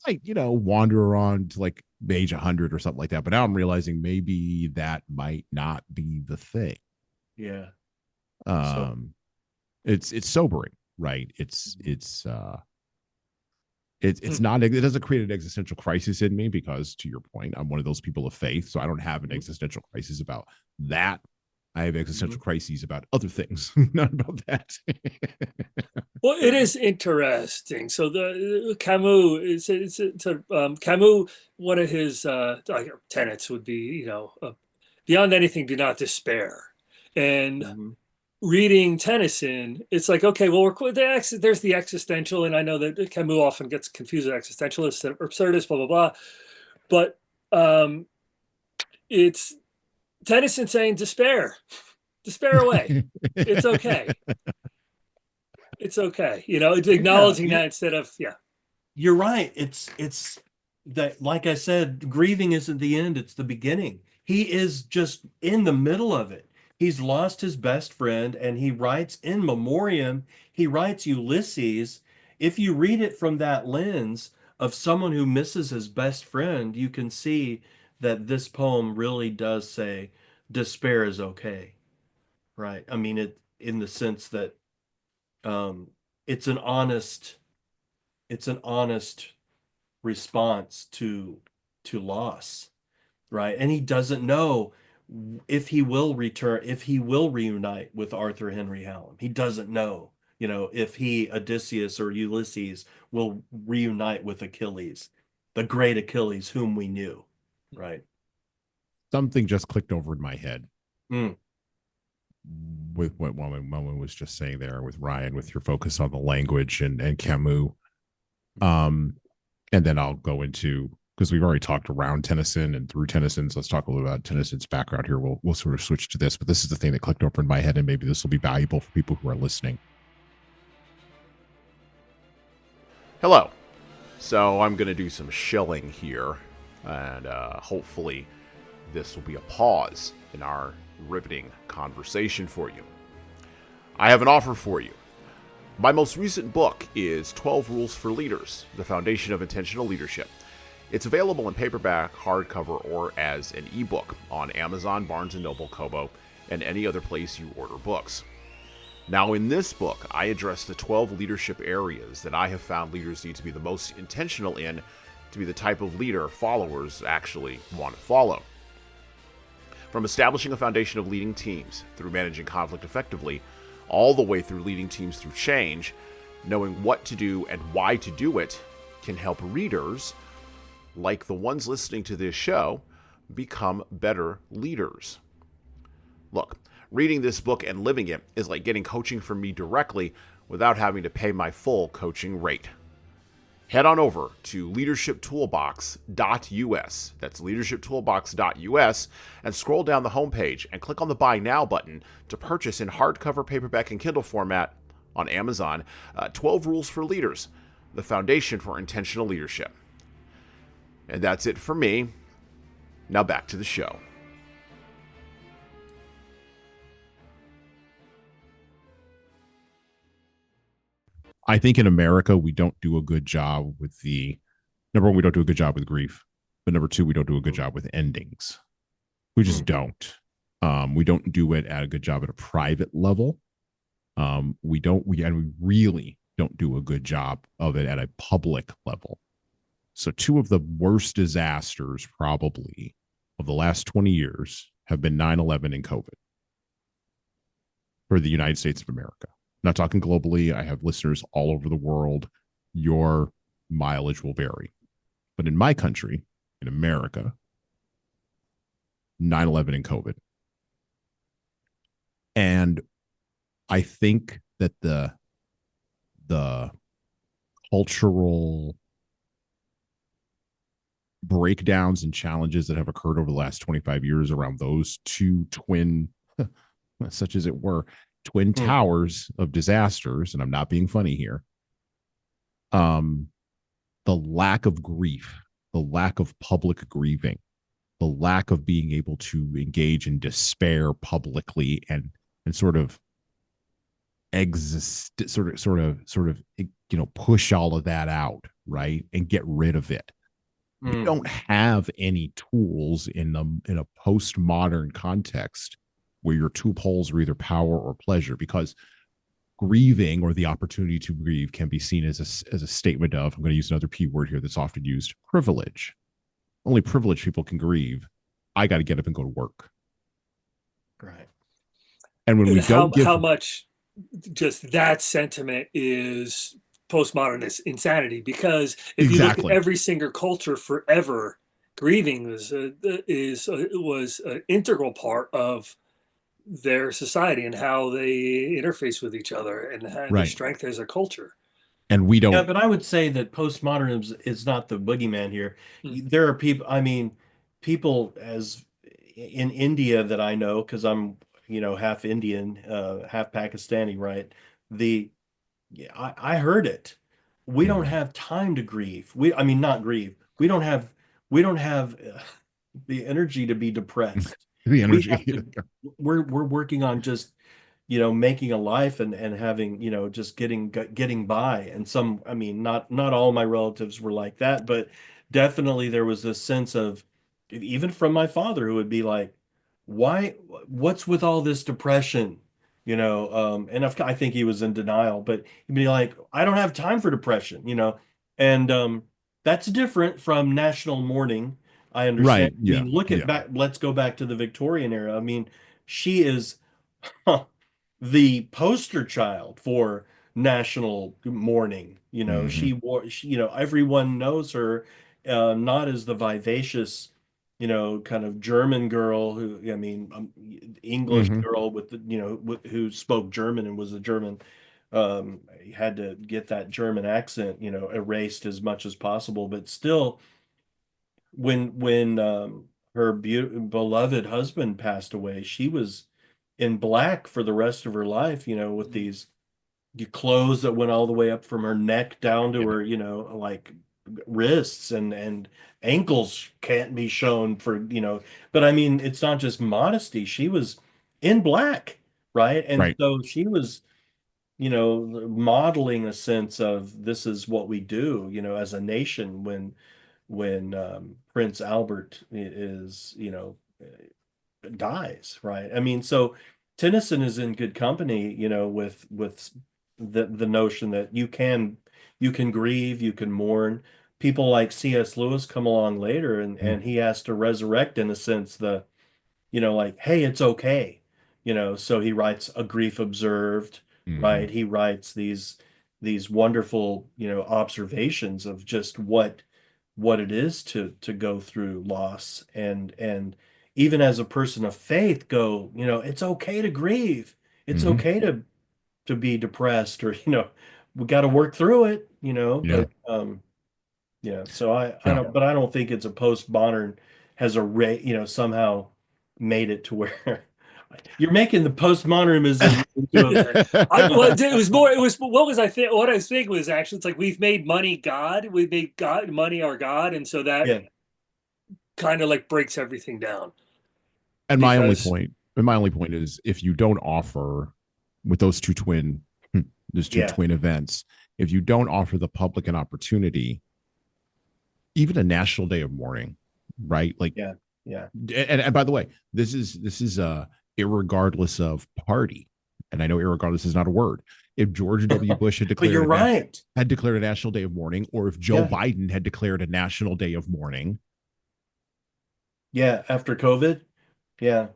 wander around to like age 100 or something like that. But now I'm realizing maybe that might not be the thing. Yeah. It's sobering, right? It's not, it doesn't create an existential crisis in me because, to your point, I'm one of those people of faith. So I don't have an existential crisis about that. I have existential crises about other things, not about that. Well, it is interesting. So the Camus Camus, one of his tenets would be, beyond anything, do not despair. And reading Tennyson, it's like, okay, well, there's the existential, and I know that Camus often gets confused with existentialist and absurdist, blah, blah, blah. But it's Tennyson saying despair away. It's okay. It's okay. It's acknowledging that instead of, You're right. It's that, like I said, grieving isn't the end, it's the beginning. He is just in the middle of it. He's lost his best friend, and he writes in memoriam, he writes Ulysses. If you read it from that lens of someone who misses his best friend, you can see that this poem really does say despair is okay, right? I mean, it in the sense that it's an honest response to loss, right? And he doesn't know if he will reunite with Arthur Henry Hallam. He doesn't know, if Odysseus or Ulysses will reunite with Achilles, the great Achilles whom we knew, right? Something just clicked over in my head with what Moumin was just saying there with Ryan, with your focus on the language and Camus. And then I'll go into, because we've already talked around Tennyson and through Tennyson, so let's talk a little about Tennyson's background here. We'll sort of switch to this, but this is the thing that clicked over in my head, and maybe this will be valuable for people who are listening. Hello. So I'm going to do some shilling here, and hopefully this will be a pause in our riveting conversation for you. I have an offer for you. My most recent book is 12 Rules for Leaders, the Foundation of Intentional Leadership. It's available in paperback, hardcover, or as an ebook on Amazon, Barnes & Noble, Kobo, and any other place you order books. Now, in this book, I address the 12 leadership areas that I have found leaders need to be the most intentional in to be the type of leader followers actually want to follow. From establishing a foundation of leading teams through managing conflict effectively, all the way through leading teams through change, knowing what to do and why to do it can help readers, like the ones listening to this show, become better leaders. Look, reading this book and living it is like getting coaching from me directly without having to pay my full coaching rate. Head on over to leadershiptoolbox.us, that's leadershiptoolbox.us, and scroll down the homepage and click on the Buy Now button to purchase in hardcover, paperback, and Kindle format on Amazon 12 Rules for Leaders, the Foundation for Intentional Leadership. And that's it for me. Now back to the show. I think in America, we don't do a good job with number one, we don't do a good job with grief. But number two, we don't do a good job with endings. We just don't. We don't do it at a good job at a private level. We really don't do a good job of it at a public level. So two of the worst disasters probably of the last 20 years have been 9/11 and COVID for the United States of America. I'm not talking globally. I have listeners all over the world. Your mileage will vary. But in my country, in America, 9/11 and COVID. And I think that the cultural breakdowns and challenges that have occurred over the last 25 years around those two twin, such as it were, twin towers of disasters, and I'm not being funny here, the lack of grief, the lack of public grieving, the lack of being able to engage in despair publicly and sort of push all of that out, right, and get rid of it. We don't have any tools in a postmodern context where your two poles are either power or pleasure, because grieving, or the opportunity to grieve, can be seen as a statement of, I'm going to use another P word here that's often used, privilege. Only privileged people can grieve. I got to get up and go to work. Right. And when we don't how much just that sentiment is postmodernist insanity, because if you look at every single culture forever, grieving was an integral part of their society and how they interface with each other and their strength as a culture. And we don't. Yeah, but I would say that postmodernism is not the boogeyman here. There are people, people as in India that I know, because I'm, half Indian, half Pakistani, right? I heard it. We don't have time to grieve. Not grieve. We don't have the energy to be depressed. The energy. We're working on just, making a life and having, just getting by. And some, not all my relatives were like that, but definitely there was this sense of, even from my father, who would be like, what's with all this depression? And I think he was in denial, but he'd be like, I don't have time for depression, and that's different from national mourning. I understand. Right. Look at back. Let's go back to the Victorian era. She is the poster child for national mourning. She wore. Everyone knows her, not as the vivacious, kind of German girl who, English girl with the, who spoke German and was a German, had to get that German accent, erased as much as possible. But still, when her beloved husband passed away, she was in black for the rest of her life, with these clothes that went all the way up from her neck down to her, like wrists, and ankles can't be shown for, but it's not just modesty. She was in black, right? And so she was, modeling a sense of, this is what we do, as a nation, when Prince Albert is, dies, right? So Tennyson is in good company, with the notion that you can grieve, you can mourn. People like C.S. Lewis come along later, and he has to resurrect, in a sense, the, like, hey, it's okay. So he writes A Grief Observed, right? He writes these wonderful, observations of just what it is to go through loss, and even as a person of faith, go, it's okay to grieve. It's okay to be depressed, or, we got to work through it, but so I don't think it's a postmodern has somehow made it to where you're making the postmodernism what I think was actually, it's like, we've made money God, we've made money our God, and so that kind of like breaks everything down. And my only point is, if you don't offer, with those two twin events, if you don't offer the public an opportunity, even a national day of mourning, right? Like, and by the way, this is irregardless of party, and I know irregardless is not a word. If George W. Bush had declared had declared a national day of mourning, or if Joe Biden had declared a national day of mourning, Yeah, after COVID. Yeah.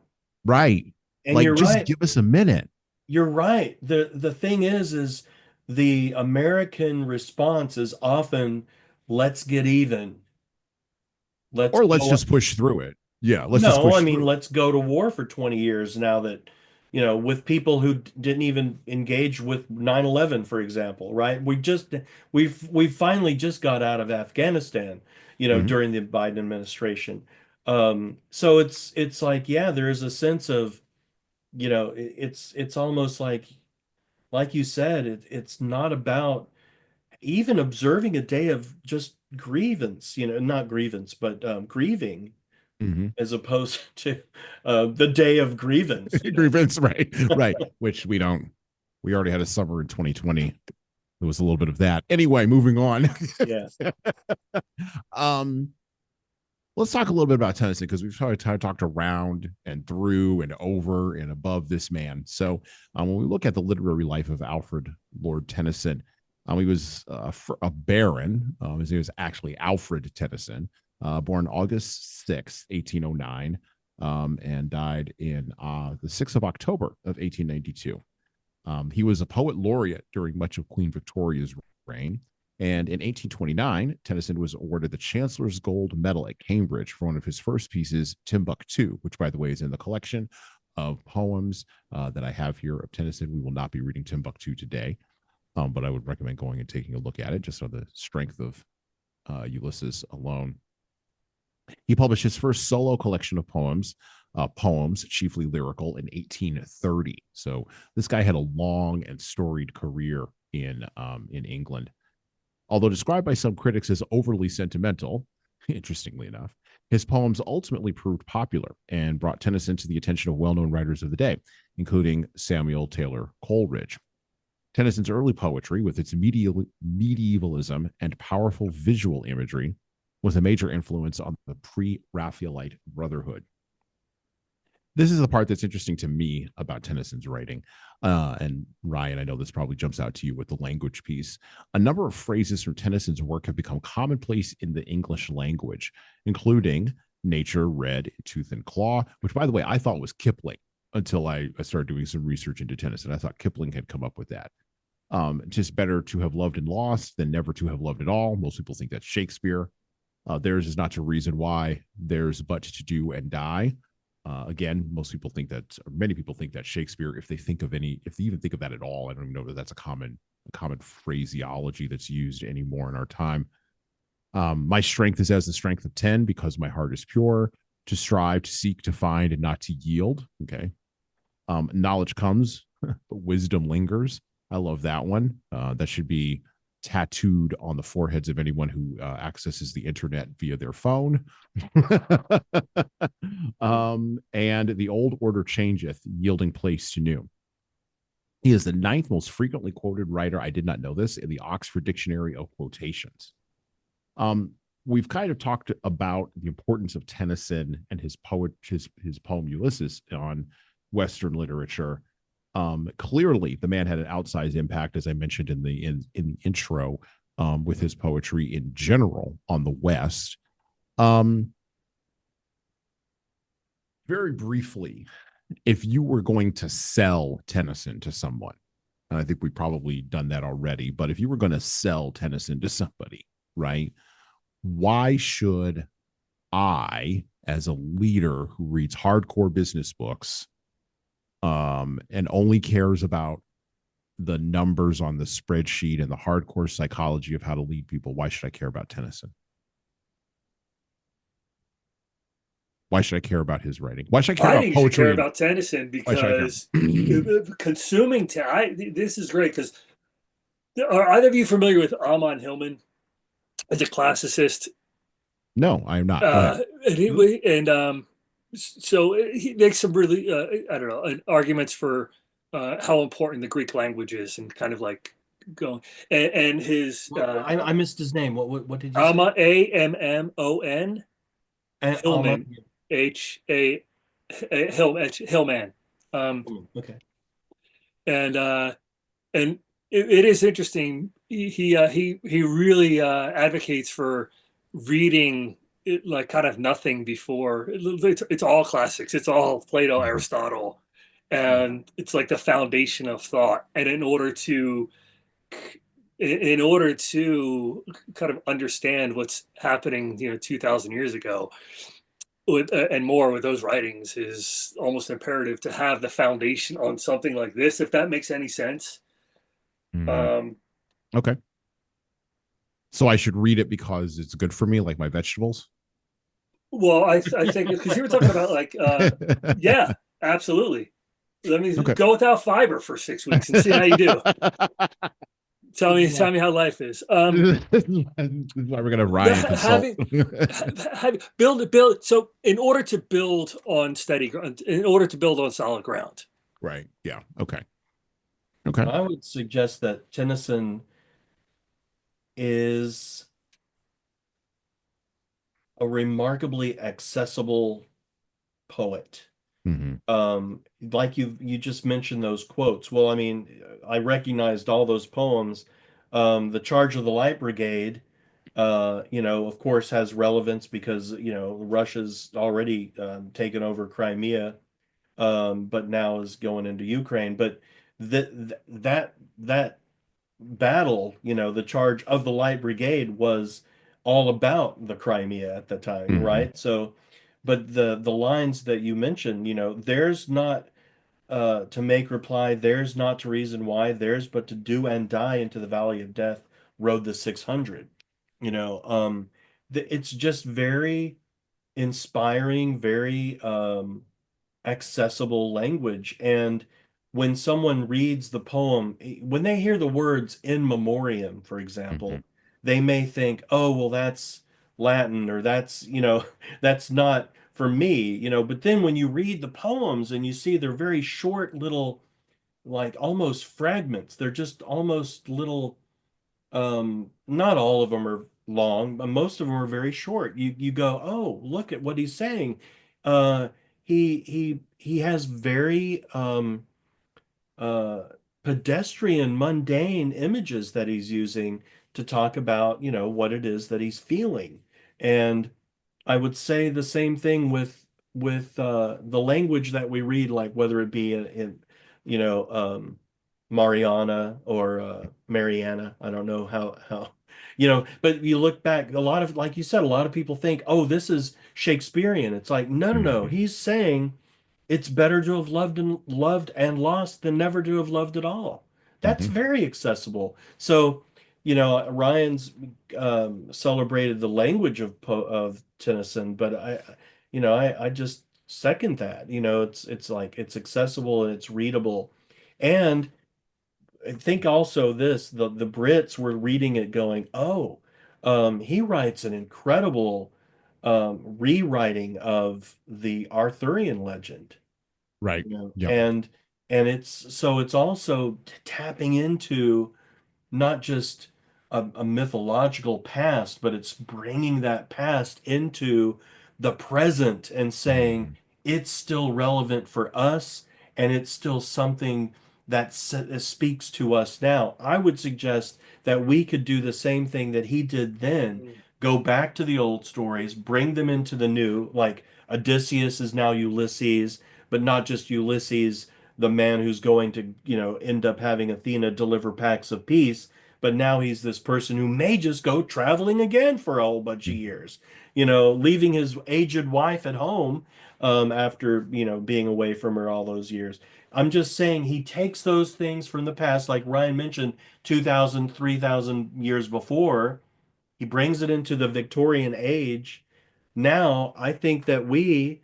Right. And Like, you're just right. give us a minute. You're right. The thing is the American response is often let's get even. Let's Or let's go. just push through it. Yeah, let's just No, I push mean, through it. let's go to war for 20 years now that, you know, with people who didn't even engage with 9/11, for example, right? We've finally just got out of Afghanistan, you know, Mhm. during the Biden administration. So it's like, yeah, there is a sense of, you know, it's almost like you said, it's not about even observing a day of just grievance, you know, not grievance, but grieving Mhm. as opposed to the day of grievance, you know. Grievance, right, right. Which we don't. We already had a summer in 2020. There was a little bit of that. Anyway, moving on. Yeah. um, let's talk a little bit about Tennyson because we've talked around and through and over and above this man. So, when we look at the literary life of Alfred Lord Tennyson, he was a baron. His name was actually Alfred Tennyson, born August 6th, 1809, and died in the 6th of October of 1892. He was a poet laureate during much of Queen Victoria's reign. And in 1829, Tennyson was awarded the Chancellor's Gold Medal at Cambridge for one of his first pieces, Timbuktu, which, by the way, is in the collection of poems that I have here of Tennyson. We will not be reading Timbuktu today, but I would recommend going and taking a look at it just on the strength of Ulysses alone. He published his first solo collection of poems, chiefly lyrical, in 1830. So this guy had a long and storied career in England. Although described by some critics as overly sentimental, interestingly enough, his poems ultimately proved popular and brought Tennyson to the attention of well-known writers of the day, including Samuel Taylor Coleridge. Tennyson's early poetry, with its medievalism and powerful visual imagery, was a major influence on the pre-Raphaelite Brotherhood. This is the part that's interesting to me about Tennyson's writing. And Ryan, I know this probably jumps out to you with the language piece. A number of phrases from Tennyson's work have become commonplace in the English language, including nature, red, tooth and claw, which, by the way, I thought was Kipling until I started doing some research into Tennyson. I thought Kipling had come up with that. Just better to have loved and lost than never to have loved at all. Most people think that's Shakespeare. Theirs is not to reason why, there's but to do and die. Again, most people think that, or many people think that Shakespeare, if they even think of that at all, I don't even know that that's a common phraseology that's used anymore in our time. My strength is as the strength of 10 because my heart is pure, to strive, to seek, to find, and not to yield. Okay. Knowledge comes, but wisdom lingers. I love that one. That should be tattooed on the foreheads of anyone who accesses the internet via their phone. And the old order changeth, yielding place to new. He is the ninth most frequently quoted writer, I did not know this, in the Oxford Dictionary of Quotations. We've kind of talked about the importance of Tennyson and his poem Ulysses on Western literature. Clearly, the man had an outsized impact, as I mentioned in the intro, with his poetry in general on the West. Very briefly, if you were going to sell Tennyson to someone, and I think we've probably done that already, but if you were going to sell Tennyson to somebody, right? Why should I, as a leader who reads hardcore business books, and only cares about the numbers on the spreadsheet and the hardcore psychology of how to lead people, why should I care about Tennyson? Why should I care about his writing? Why should I care I about think you should care poetry? about Tennyson Why should I care? because consuming. This is great because are either of you familiar with Amon Hillman as a classicist? No, I am not. Go ahead. So he makes some really I don't know arguments for how important the Greek language is and kind of like going and his I missed his name. What did you say? Ammon Hillman H Hillman. Okay. And it is interesting. He really advocates for reading like kind of nothing before. It's all classics. It's all Plato, Mhm. Aristotle, and it's like the foundation of thought. And in order to kind of understand what's happening, 2,000 years ago, with and more with those writings, is almost imperative to have the foundation on something like this, if that makes any sense. Mhm. Um, Okay. So I should read it because it's good for me, like my vegetables. well, I think because you were talking about like, yeah, absolutely. Let me Okay. go without fiber for 6 weeks and see how you do. Tell This is me, why, tell me how life is. this is why we're gonna Ryan consult. Having build. So in order to build on steady ground, in order to build on solid ground. Right. Yeah. Okay. Okay. I would suggest that Tennyson is a remarkably accessible poet. Hmm. Like you just mentioned those quotes. Well, I mean, I recognized all those poems. The Charge of the Light Brigade, of course, has relevance because, Russia's already taken over Crimea, but now is going into Ukraine. But that battle, the Charge of the Light Brigade was all about the Crimea at the time, Hmm. right? So, but the lines that you mentioned, there's not to make reply, there's not to reason why, there's but to do and die into the valley of death, rode the 600. It's just very inspiring, very accessible language. And when someone reads the poem, when they hear the words in memoriam, for Hmm. example, they may think, oh, well, that's Latin, or that's, that's not for me, but then when you read the poems and you see they're very short little, like almost fragments, they're just almost little, not all of them are long, but most of them are very short. You go, oh, look at what he's saying. Uh, he has very uh pedestrian, mundane images that he's using to talk about, what it is that he's feeling. And I would say the same thing with the language that we read, like whether it be in you know Mariana or Mariana. I don't know how but you look back, a lot of, like you said, a lot of people think, oh, this is Shakespearean. It's like, no, no, no. Hmm. He's saying it's better to have loved and lost than never to have loved at all. That's Hmm. very accessible. So, Ryan's celebrated the language of Tennyson, but I just second that. It's like it's accessible and it's readable. And I think also the Brits were reading it going, oh, he writes an incredible rewriting of the Arthurian legend. Right. you know, Yep. and and it's also tapping into not just a mythological past, but it's bringing that past into the present and saying Hmm. it's still relevant for us, and it's still something that speaks to us now. I would suggest that we could do the same thing that he did then, Mm, go back to the old stories, bring them into the new, like Odysseus is now Ulysses, but not just Ulysses, the man who's going to, end up having Athena deliver pacts of peace, but now he's this person who may just go traveling again for a whole bunch of years, leaving his aged wife at home after, being away from her all those years. I'm just saying he takes those things from the past, like Ryan mentioned, 2,000, 3,000 years before, he brings it into the Victorian age. Now, I think that we,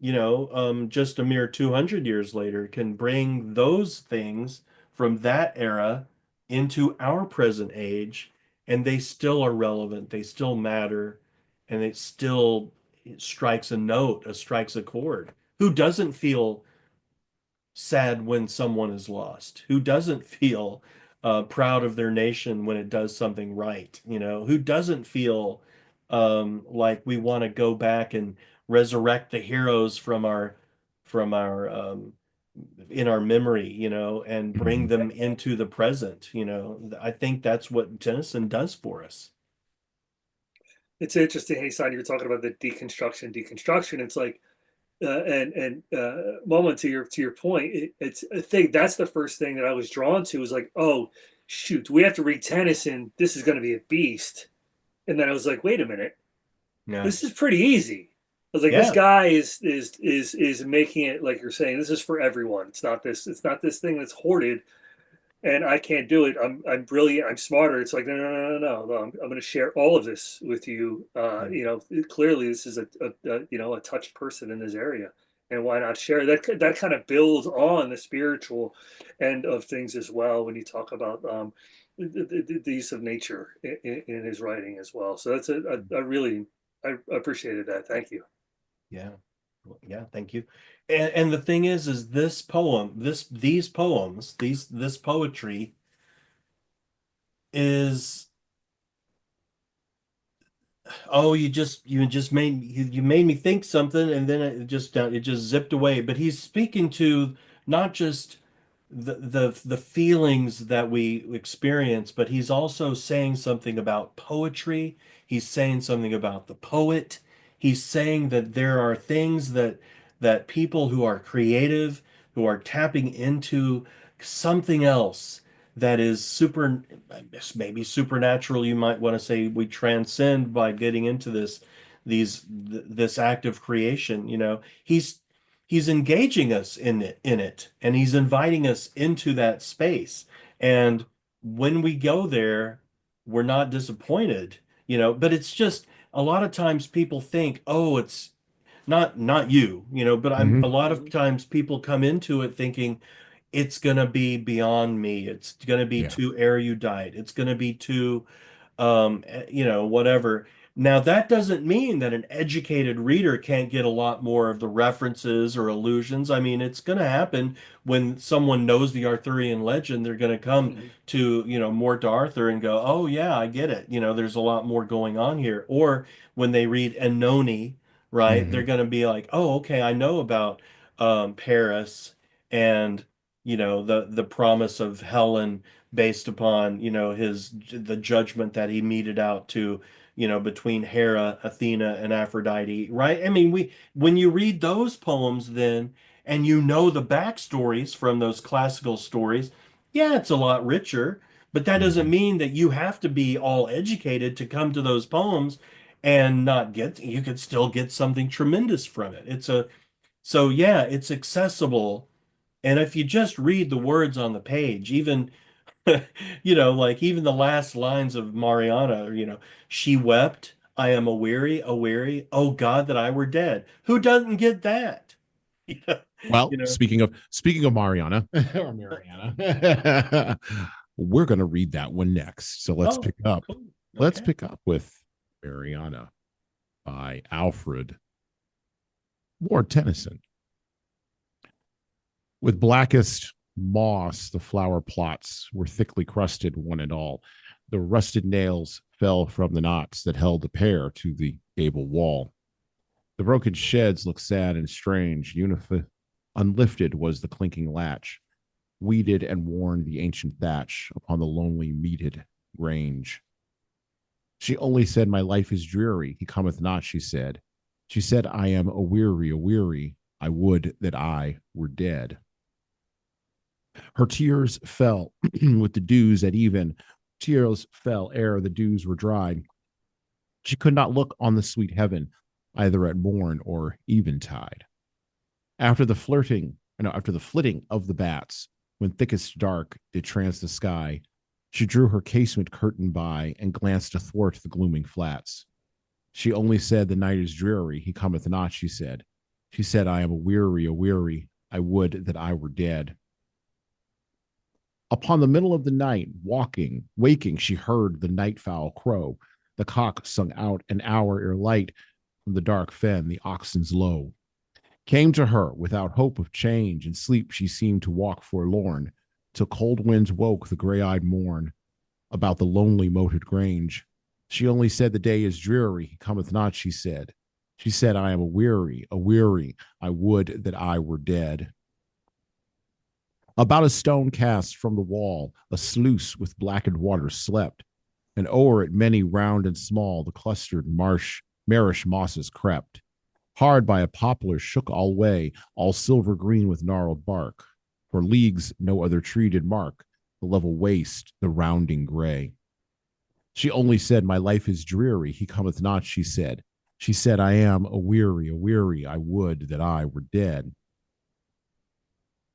just a mere 200 years later, can bring those things from that era into our present age, and they still are relevant, they still matter, and it strikes a note, it strikes a chord. Who doesn't feel sad when someone is lost? Who doesn't feel proud of their nation when it does something right? Who doesn't feel like we want to go back and resurrect the heroes from our in our memory, and bring Hmm. them into the present? I think that's what Tennyson does for us. it's interesting, hey, Son, you were talking about the deconstruction. It's like, moment to your point, it's I think that's the first thing that I was drawn to, was like, oh shoot, we have to read Tennyson. This is going to be a beast. And then I was like, wait a minute, Yeah. this is pretty easy. I was like, this Yeah. guy is making it, like you're saying, this is for everyone. It's not this thing that's hoarded and I can't do it. I'm brilliant. I'm smarter. It's like, no. I'm going to share all of this with you. Yeah. You know, clearly this is a touched person in this area, and why not share that? That kind of builds on the spiritual end of things as well. When you talk about the use of nature in his writing as well. So that's I really I appreciated that. Thank you. Yeah. Yeah, thank you. And the thing is this poem, these poems, this poetry is, oh, you made me think something, and then it just zipped away. But he's speaking to not just the feelings that we experience, but he's also saying something about poetry. He's saying something about the poet. He's saying that there are things that people who are creative, who are tapping into something else that is maybe supernatural. You might want to say we transcend by getting into this act of creation. You know, he's engaging us in it, and he's inviting us into that space. And when we go there, we're not disappointed, you know. But it's just a lot of times people think, oh, it's not you, you know. But a lot of times people come into it thinking it's gonna be beyond me. It's gonna be Yeah. too erudite. It's gonna be too you know, whatever. Now, that doesn't mean that an educated reader can't get a lot more of the references or allusions. I mean, it's going to happen when someone knows the Arthurian legend. They're going to come to, you know, Morte Arthur and go, oh, yeah, I get it. You know, there's a lot more going on here. Or when they read Ennoni, right, they're going to be like, oh, okay, I know about Paris and, you know, the promise of Helen based upon, you know, the judgment that he meted out to, you know, between Hera, Athena, and Aphrodite, right? I mean, when you read those poems then, and you know the backstories from those classical stories, yeah, it's a lot richer, but that doesn't mean that you have to be all educated to come to those poems and not get, you could still get something tremendous from it. So yeah, it's accessible. And if you just read the words on the page, even you know, like even the last lines of Mariana, you know, she wept, I am a weary, oh God, that I were dead. Who doesn't get that? Well, You know, speaking of Mariana or Mariana, we're going to read that one next. So let's oh, pick up. cool. Let's Okay. pick up with Mariana by Alfred Lord Tennyson. With blackest moss, the flower plots were thickly crusted, one and all. The rusted nails fell from the knots that held the pair to the gable wall. The broken sheds looked sad and strange. Unlifted was the clinking latch. Weeded and worn the ancient thatch upon the lonely meaded range. She only said, my life is dreary. He cometh not, she said. She said, I am a weary. I would that I were dead. Her tears fell with the dews at even. Tears fell ere the dews were dried. She could not look on the sweet heaven, either at morn or eventide. After the flitting of the bats, when thickest dark did trance the sky, she drew her casement curtain by and glanced athwart the glooming flats. She only said, the night is dreary, he cometh not, she said. She said, I am a weary, I would that I were dead. Upon the middle of the night, waking, she heard the night fowl crow. The cock sung out an hour ere light from the dark fen, the oxen's low. Came to her without hope of change. In sleep she seemed to walk forlorn, till cold winds woke the gray-eyed morn about the lonely moated grange. She only said, the day is dreary, he cometh not, she said. She said, I am a weary, I would that I were dead. About a stone cast from the wall, a sluice with blackened water slept. and o'er it many round and small the clustered marish mosses crept. Hard by a poplar shook all way, all silver green with gnarled bark. For leagues no other tree did mark, the level waste, the rounding gray. She only said, my life is dreary, he cometh not, she said. She said, I am a weary, I would that I were dead.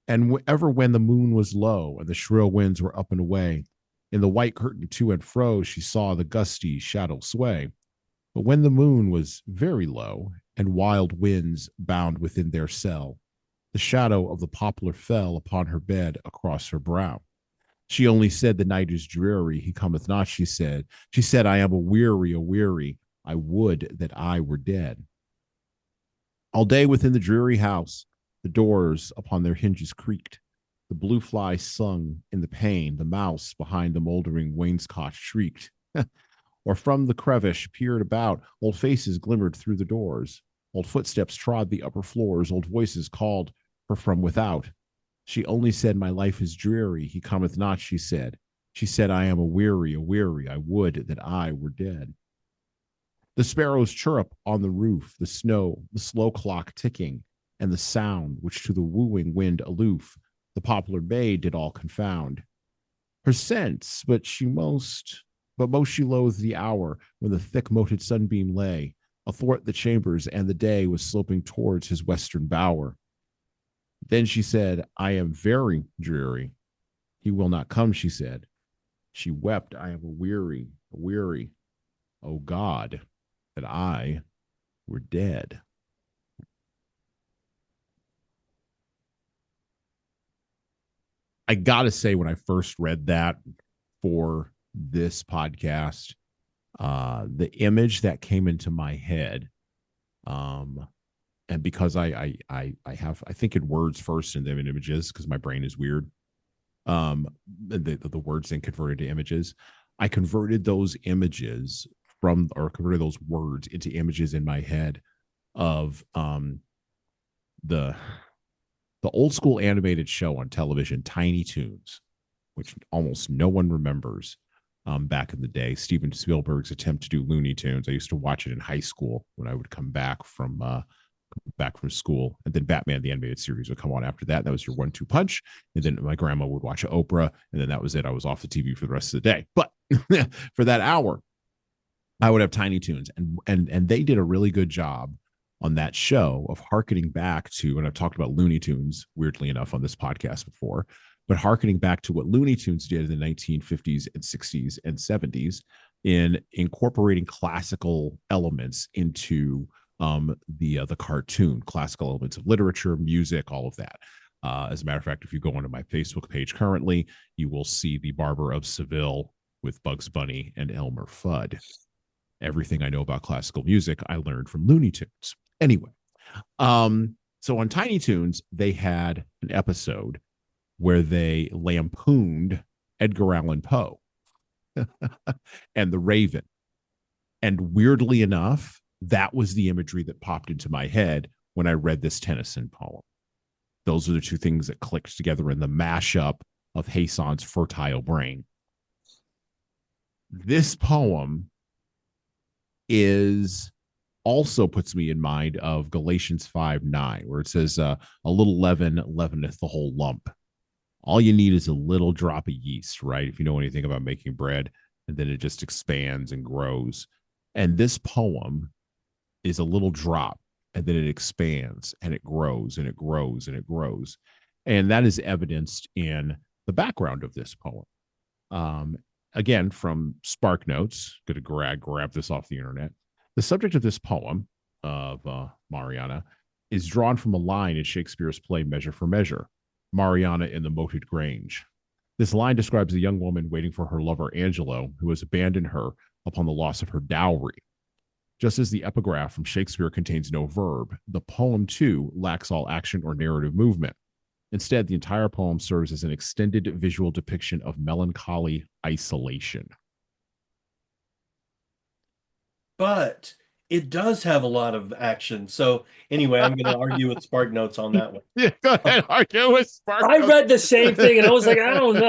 And ever when the moon was low and the shrill winds were up and away, in the white curtain to and fro she saw the gusty shadow sway. But when the moon was very low and wild winds bound within their cell, the shadow of the poplar fell upon her bed across her brow. She only said, the night is dreary, he cometh not, she said. She said, I am a weary, I would that I were dead. All day within the dreary house, the doors upon their hinges creaked. The blue fly sung in the pane, the mouse behind the moldering wainscot shrieked. Or from the crevice peered about, old faces glimmered through the doors. Old footsteps trod the upper floors, old voices called her from without. She only said, my life is dreary, he cometh not, she said. She said, I am a weary, I would that I were dead. The sparrows chirrup on the roof, the snow, the slow clock ticking, and the sound which to the wooing wind aloof, the poplar maid did all confound. Her sense, but most she loathed the hour when the thick moted sunbeam lay athwart the chambers, and the day was sloping towards his western bower. Then she said, I am very dreary. He will not come, she said. She wept, I am a weary, O God, that I were dead. I gotta say, when I first read that for this podcast, the image that came into my head, and because I think in words first and then in images, because my brain is weird. The words then converted to images. I converted those images converted those words into images in my head of the old school animated show on television, Tiny Toons, which almost no one remembers. Back in the day, Steven Spielberg's attempt to do Looney Tunes. I used to watch it in high school when I would come back from school, and then Batman the Animated Series would come on after that. That was your 1-2 punch, and then my grandma would watch Oprah, and then that was it. I was off the TV for the rest of the day. But for that hour, I would have Tiny Toons, and they did a really good job on that show of hearkening back to, and I've talked about Looney Tunes weirdly enough on this podcast before, but hearkening back to what Looney Tunes did in the 1950s and 60s and 70s in incorporating classical elements into the cartoon, classical elements of literature, music, all of that. As a matter of fact, if you go onto my Facebook page currently, you will see the Barber of Seville with Bugs Bunny and Elmer Fudd. Everything I know about classical music, I learned from Looney Tunes. Anyway, so on Tiny Toons, they had an episode where they lampooned Edgar Allan Poe and the Raven. And weirdly enough, that was the imagery that popped into my head when I read this Tennyson poem. Those are the two things that clicked together in the mashup of Hason's fertile brain. This poem also puts me in mind of Galatians 5:9, where it says, a little leaven leaveneth the whole lump. All you need is a little drop of yeast, right? If you know anything about making bread, and then it just expands and grows. And this poem is a little drop, and then it expands and it grows and it grows and it grows. And that is evidenced in the background of this poem. Again, from Spark Notes, going to grab this off the internet. The subject of this poem of Mariana is drawn from a line in Shakespeare's play Measure for Measure, Mariana in the Moated Grange. This line describes a young woman waiting for her lover Angelo, who has abandoned her upon the loss of her dowry. Just as the epigraph from Shakespeare contains no verb, the poem too lacks all action or narrative movement. Instead, the entire poem serves as an extended visual depiction of melancholy isolation. But it does have a lot of action. So anyway, I'm going to argue with Spark Notes on that one. Yeah, go ahead, argue with Spark I Notes. read the same thing and I was like, I don't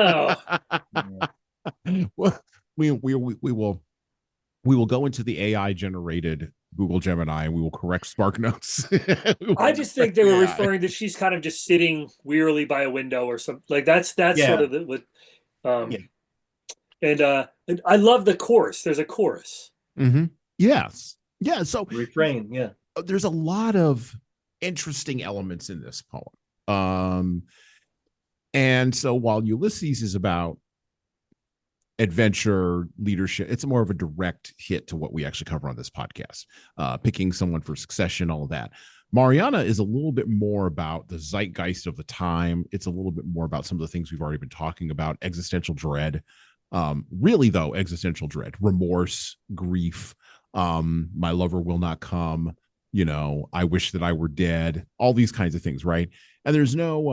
know. Well, we will go into the AI generated Google Gemini and we will correct Spark Notes. I just think they were referring that she's kind of just sitting wearily by a window or something. Like that's sort of what. And I love the chorus. There's a chorus. Mm-hmm. Yes. Yeah. So refrain. Yeah. There's a lot of interesting elements in this poem. And so while Ulysses is about adventure, leadership, it's more of a direct hit to what we actually cover on this podcast, picking someone for succession, all of that. Mariana is a little bit more about the zeitgeist of the time. It's a little bit more about some of the things we've already been talking about, existential dread. Really, though, existential dread, remorse, grief, my lover will not come, I wish that I were dead, all these kinds of things, right? And there's no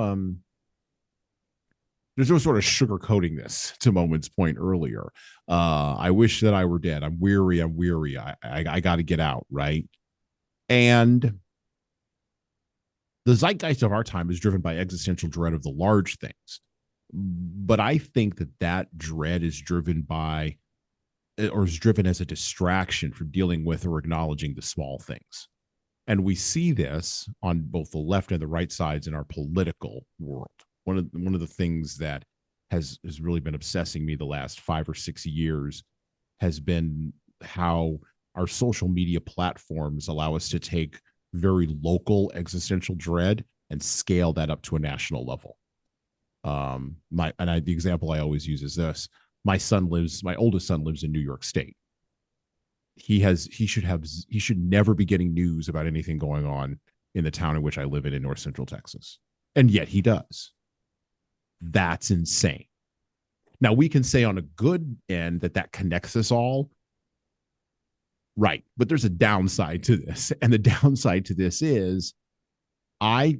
sort of sugarcoating this, to Moumin's point earlier. I wish that I were dead. I'm weary. I got to get out, right? And the zeitgeist of our time is driven by existential dread of the large things. But I think that dread is driven by, or is driven as a distraction for dealing with or acknowledging the small things. And we see this on both the left and the right sides in our political world. One of the things that has really been obsessing me the last 5 or 6 years has been how our social media platforms allow us to take very local existential dread and scale that up to a national level. The example I always use is this: my oldest son lives in New York State. He should never be getting news about anything going on in the town in which I live in North Central Texas, and yet he does. That's insane. Now we can say on a good end that connects us all, right? But there's a downside to this, and the downside to this is I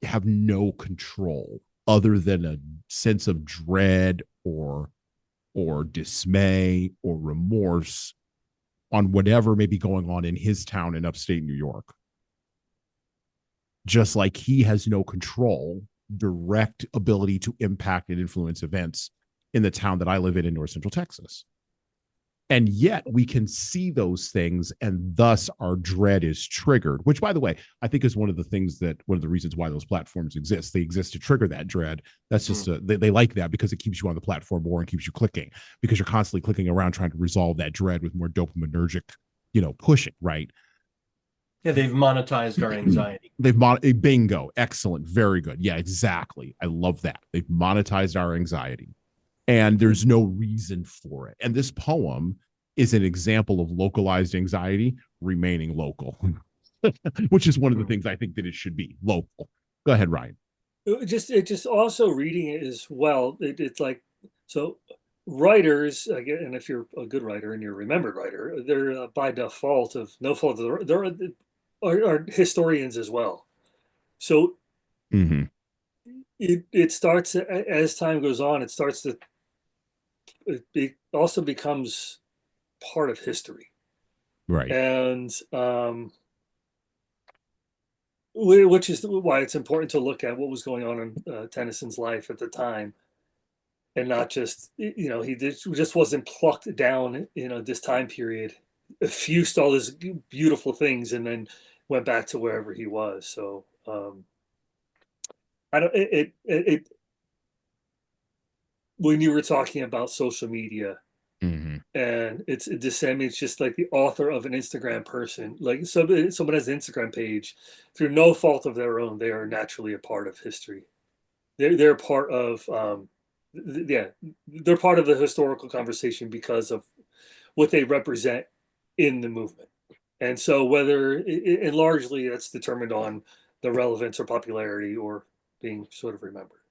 have no control other than a sense of dread or dismay or remorse on whatever may be going on in his town in upstate New York. Just like he has no control, direct ability to impact and influence events in the town that I live in North Central Texas. And yet we can see those things, and thus our dread is triggered, which, by the way, I think is one of the reasons why those platforms exist. They exist to trigger that dread. That's just they like that because it keeps you on the platform more and keeps you clicking, because you're constantly clicking around trying to resolve that dread with more dopaminergic, pushing, right? Yeah, they've monetized our anxiety. Bingo. Excellent. Very good. Yeah, exactly. I love that. They've monetized our anxiety. And there's no reason for it. And this poem is an example of localized anxiety remaining local, which is one of the things I think that it should be local. Go ahead, Ryan. It just also reading it as well. It's like, so writers, again, and if you're a good writer and you're a remembered writer, they're by default of no fault of there are historians as well. So it starts, as time goes on, it also becomes part of history, right? And which is why it's important to look at what was going on in Tennyson's life at the time, and not just he just wasn't plucked down this time period, effused all these beautiful things, and then went back to wherever he was. So I don't it when you were talking about social media, and it's just like the author of an Instagram person, like someone has an Instagram page through no fault of their own, they are naturally a part of history. They're part of they're part of the historical conversation because of what they represent in the movement. And so and largely that's determined on the relevance or popularity or being sort of remembered.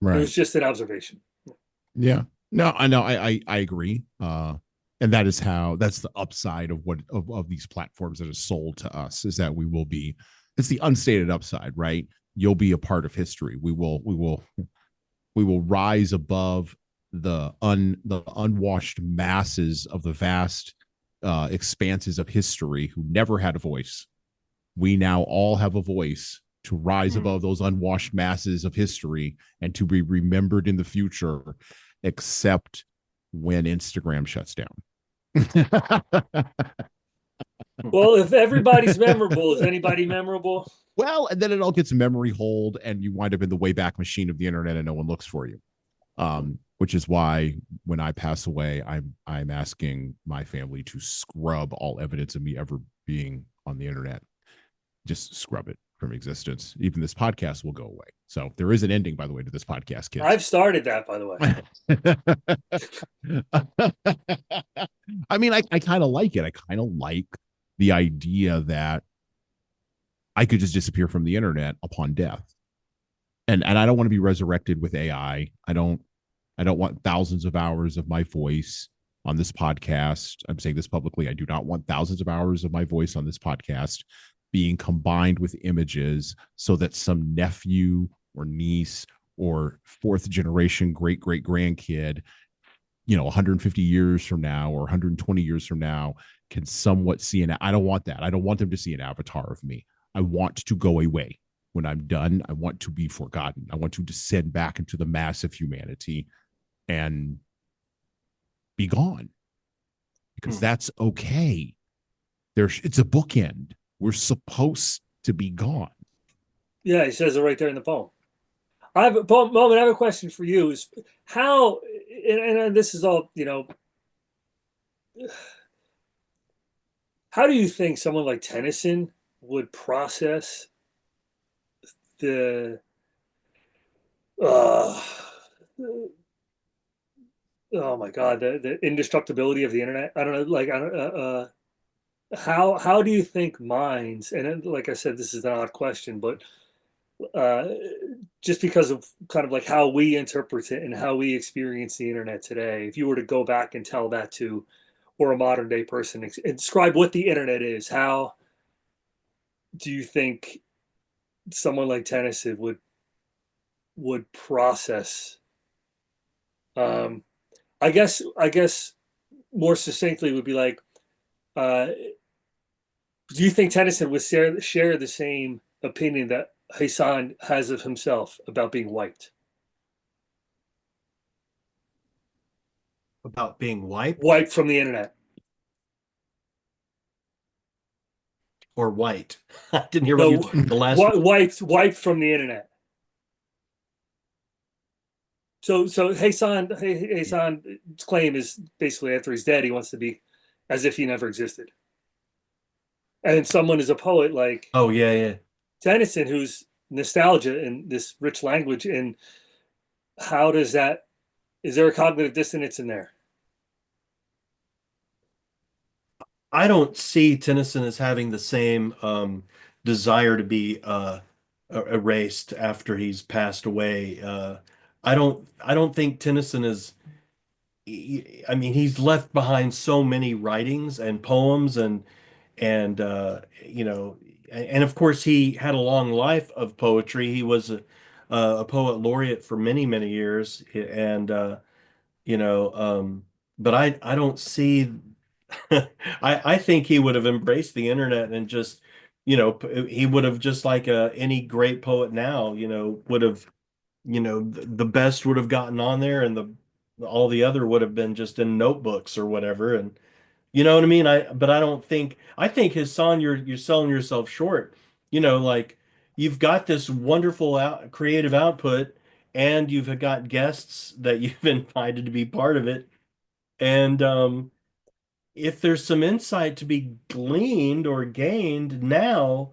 Right. It was just an observation. Yeah. No, I know. I agree. And that's the upside of of these platforms that are sold to us, is that it's the unstated upside, right? You'll be a part of history. We will rise above the unwashed masses of the vast expanses of history who never had a voice. We now all have a voice to rise above those unwashed masses of history and to be remembered in the future, except when Instagram shuts down. Well, if everybody's memorable, is anybody memorable? Well, and then it all gets memory hold, and you wind up in the Wayback Machine of the internet, and no one looks for you. Which is why when I pass away, I'm asking my family to scrub all evidence of me ever being on the internet. Just scrub it from existence. Even this podcast will go away. So there is an ending, by the way, to this podcast, kids. I've started that, by the way. I mean, I kind of like it. I kind of like the idea that I could just disappear from the internet upon death. And I don't want to be resurrected with AI. I don't want thousands of hours of my voice on this podcast. I'm saying this publicly. I do not want thousands of hours of my voice on this podcast being combined with images so that some nephew or niece or fourth generation great grandkid, 150 years from now or 120 years from now can somewhat see I don't want that. I don't want them to see an avatar of me. I want to go away. When I'm done, I want to be forgotten. I want to descend back into the mass of humanity and be gone, because that's okay. It's a bookend. We're supposed to be gone. Yeah, he says it right there in the poem. Moumin, I have a question for you. Is how, and this is all, how do you think someone like Tennyson would process the oh my God, the indestructibility of the internet? I don't know, like, I don't how do you think minds, and like I said, this is an odd question, but just because of kind of like how we interpret it and how we experience the internet today, if you were to go back and tell that to, or a modern day person, and describe what the internet is, how do you think someone like Tennyson would process? I guess more succinctly would be like, do you think Tennyson would share the same opinion that Hassan has of himself about being wiped? About being wiped? Wiped from the internet. Or white? I didn't hear what you the last wiped from the internet. So Hassan's claim is basically after he's dead, he wants to be as if he never existed. And someone is a poet like Tennyson, who's nostalgia and this rich language, and how does that? Is there a cognitive dissonance in there? I don't see Tennyson as having the same desire to be erased after he's passed away. I don't think Tennyson is. I mean, he's left behind so many writings and poems and and of course he had a long life of poetry. He was a poet laureate for many years, and but I don't see. I think he would have embraced the internet and just, he would have just like any great poet now, would have, the best would have gotten on there, and all the other would have been just in notebooks or whatever. And you know what I mean? But I think his song, you're selling yourself short. Like you've got this wonderful creative output, and you've got guests that you've invited to be part of it. And if there's some insight to be gleaned or gained now,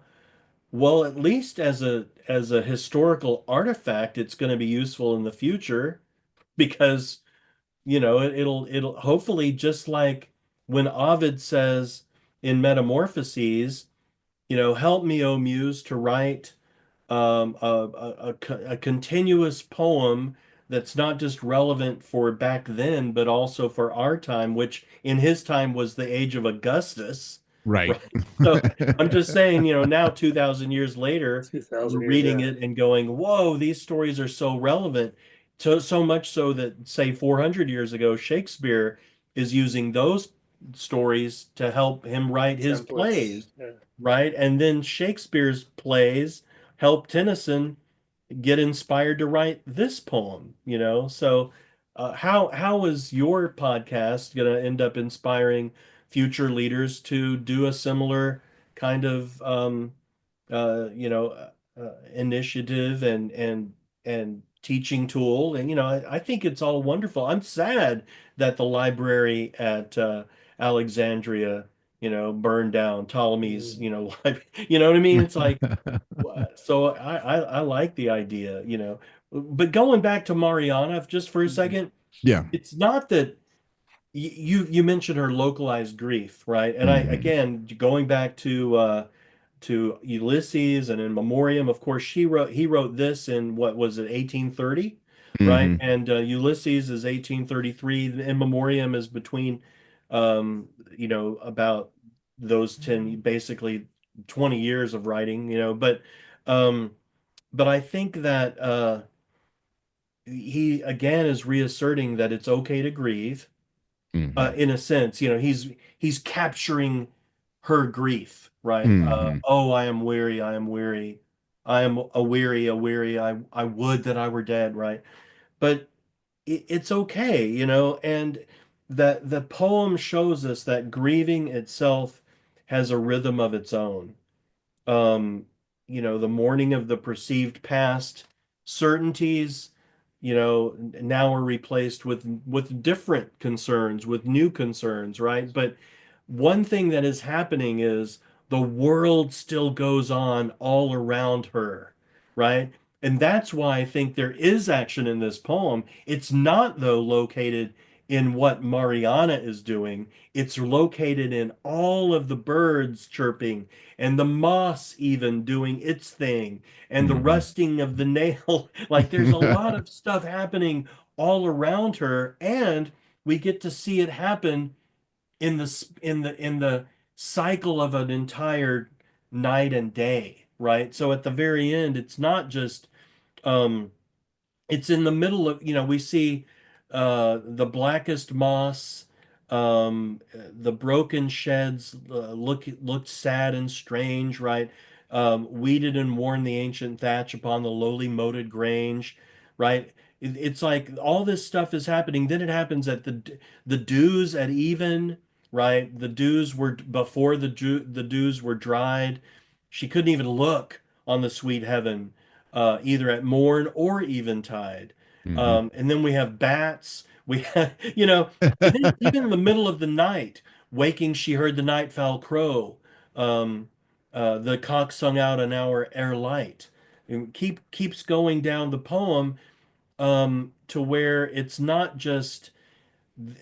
well, at least as a historical artifact, it's going to be useful in the future, because it'll hopefully, just like when Ovid says in Metamorphoses, help me, O Muse, to write a continuous poem that's not just relevant for back then, but also for our time, which in his time was the age of Augustus. Right. So I'm just saying, now 2,000 years later, we're reading it and going, whoa, these stories are so relevant. So much so that, say, 400 years ago, Shakespeare is using those stories to help him write his plays, right? And then Shakespeare's plays help Tennyson get inspired to write this poem, So how is your podcast going to end up inspiring future leaders to do a similar kind of initiative and teaching tool? And I think it's all wonderful. I'm sad that the library at Alexandria, burned down. Ptolemy's, Mm. you know what I mean? It's like, so I like the idea, But going back to Mariana just for a Mhm. second, Yeah. it's not that you mentioned her localized grief, right? And I Mhm. again going back to Ulysses and In Memoriam. Of course, he wrote this in what was it, 1830, right? Mhm. And Ulysses is 1833. In Memoriam is between, about those 10, basically 20 years of writing, um, but I think that he again is reasserting that it's okay to grieve Mhm. in a sense, he's capturing her grief, right? Mhm. Oh, I am weary, I am weary, I am a weary, I would that I were dead, right? But it's okay, and that the poem shows us that grieving itself has a rhythm of its own. um, the mourning of the perceived past certainties, now are replaced with different concerns, with new concerns, right? But one thing that is happening is the world still goes on all around her, right? And that's why I think there is action in this poem. It's not, though, located in what Mariana is doing. It's located in all of the birds chirping and the moss even doing its thing and the Mhm. rusting of the nail. Like there's a lot of stuff happening all around her, and we get to see it happen in the cycle of an entire night and day, right? So at the very end, it's not just um it's in the middle of, we see the blackest moss, the broken sheds looked sad and strange, right? Weeded and worn the ancient thatch upon the lowly moated grange, right? It's like all this stuff is happening. Then it happens at the dews at even, right? The dews were before the dews were dried. She couldn't even look on the sweet heaven, either at morn or eventide. Mhm. And then we have bats. We have, and then even in the middle of the night, waking, she heard the night fowl crow. Um, the cock sung out an hour ere light. And keeps going down the poem, to where it's not just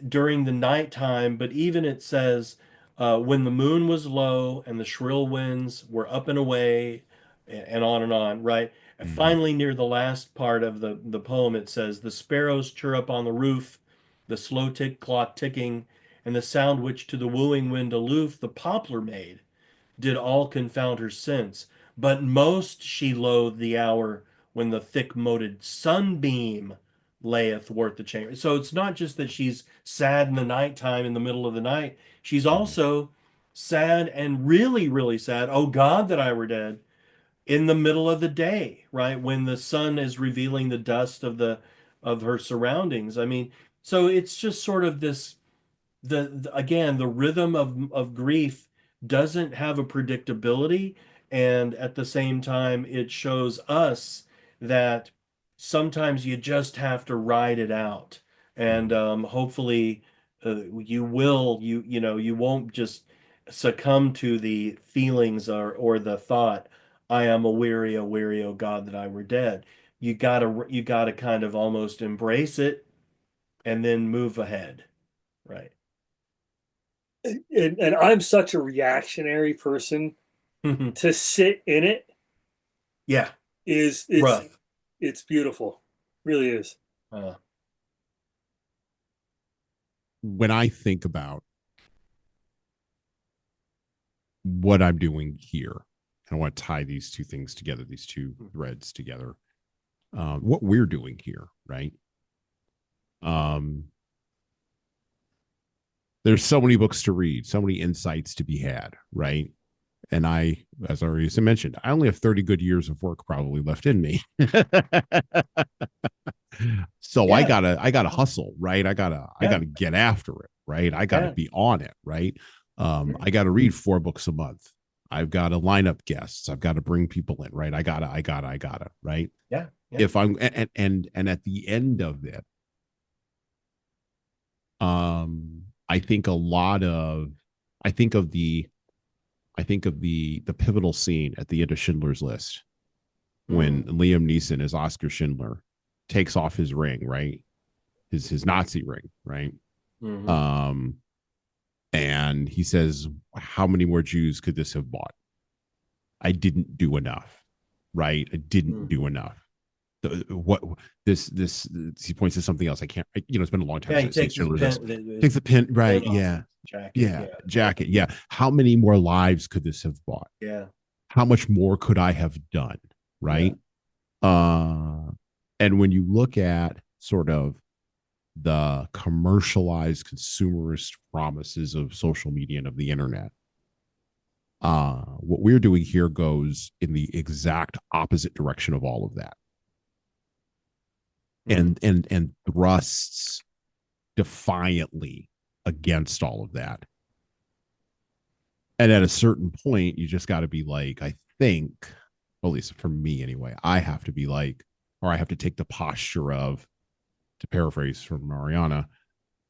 during the nighttime, but even it says, when the moon was low and the shrill winds were up and away, and on, right? And Mhm. finally, near the last part of the poem, it says, the sparrows chirrup on the roof, the slow tick clock ticking, and the sound which to the wooing wind aloof the poplar made did all confound her sense. But most she loathed the hour when the thick-moted sunbeam lay athwart the chamber. So it's not just that she's sad in the nighttime in the middle of the night. She's Mhm. also sad and really, really sad. Oh God, that I were dead in the middle of the day, right? When the sun is revealing the dust of her surroundings. I mean, so it's just sort of this again, the rhythm of grief doesn't have a predictability, and at the same time it shows us that sometimes you just have to ride it out, and Mhm. hopefully you won't just succumb to the feelings or the thought, I am a weary, oh God, that I were dead. You gotta kind of almost embrace it and then move ahead, right? And I'm such a reactionary person. To sit in it Yeah, is rough. it's beautiful, really is. Uh, When I think about what I'm doing here, I want to tie these two things together, these two threads together. What we're doing here, right? Um, there's so many books to read, so many insights to be had, right? And I, as I already mentioned, I only have 30 good years of work probably left in me. So Yeah. I gotta hustle, right? I gotta get after it, right? I gotta be on it, right? I gotta read 4 books a month. I've got to line up guests. I've got to bring people in, right? I gotta, right? Yeah. If I'm and at the end of it, I think a lot of I think of the the pivotal scene at the end of Schindler's List when Liam Neeson as Oscar Schindler takes off his ring, right? His Nazi ring, right? And he says, how many more Jews could this have bought? I didn't do enough, right? I didn't do enough. What this he points to something else. I can't, it's been a long time Yeah, he since I've takes seen his Schindler's pen, List. Takes the pin, right? Yeah. Jacket. Yeah. How many more lives could this have bought? Yeah. How much more could I have done? Right. And when you look at sort of the commercialized consumerist promises of social media and of the internet, what we're doing here goes in the exact opposite direction of all of that, and thrusts defiantly against all of that. And at a certain point, you just got to be like, I think, well, at least for me anyway, I have to be like, or I have to take the posture of, to paraphrase from Mariana,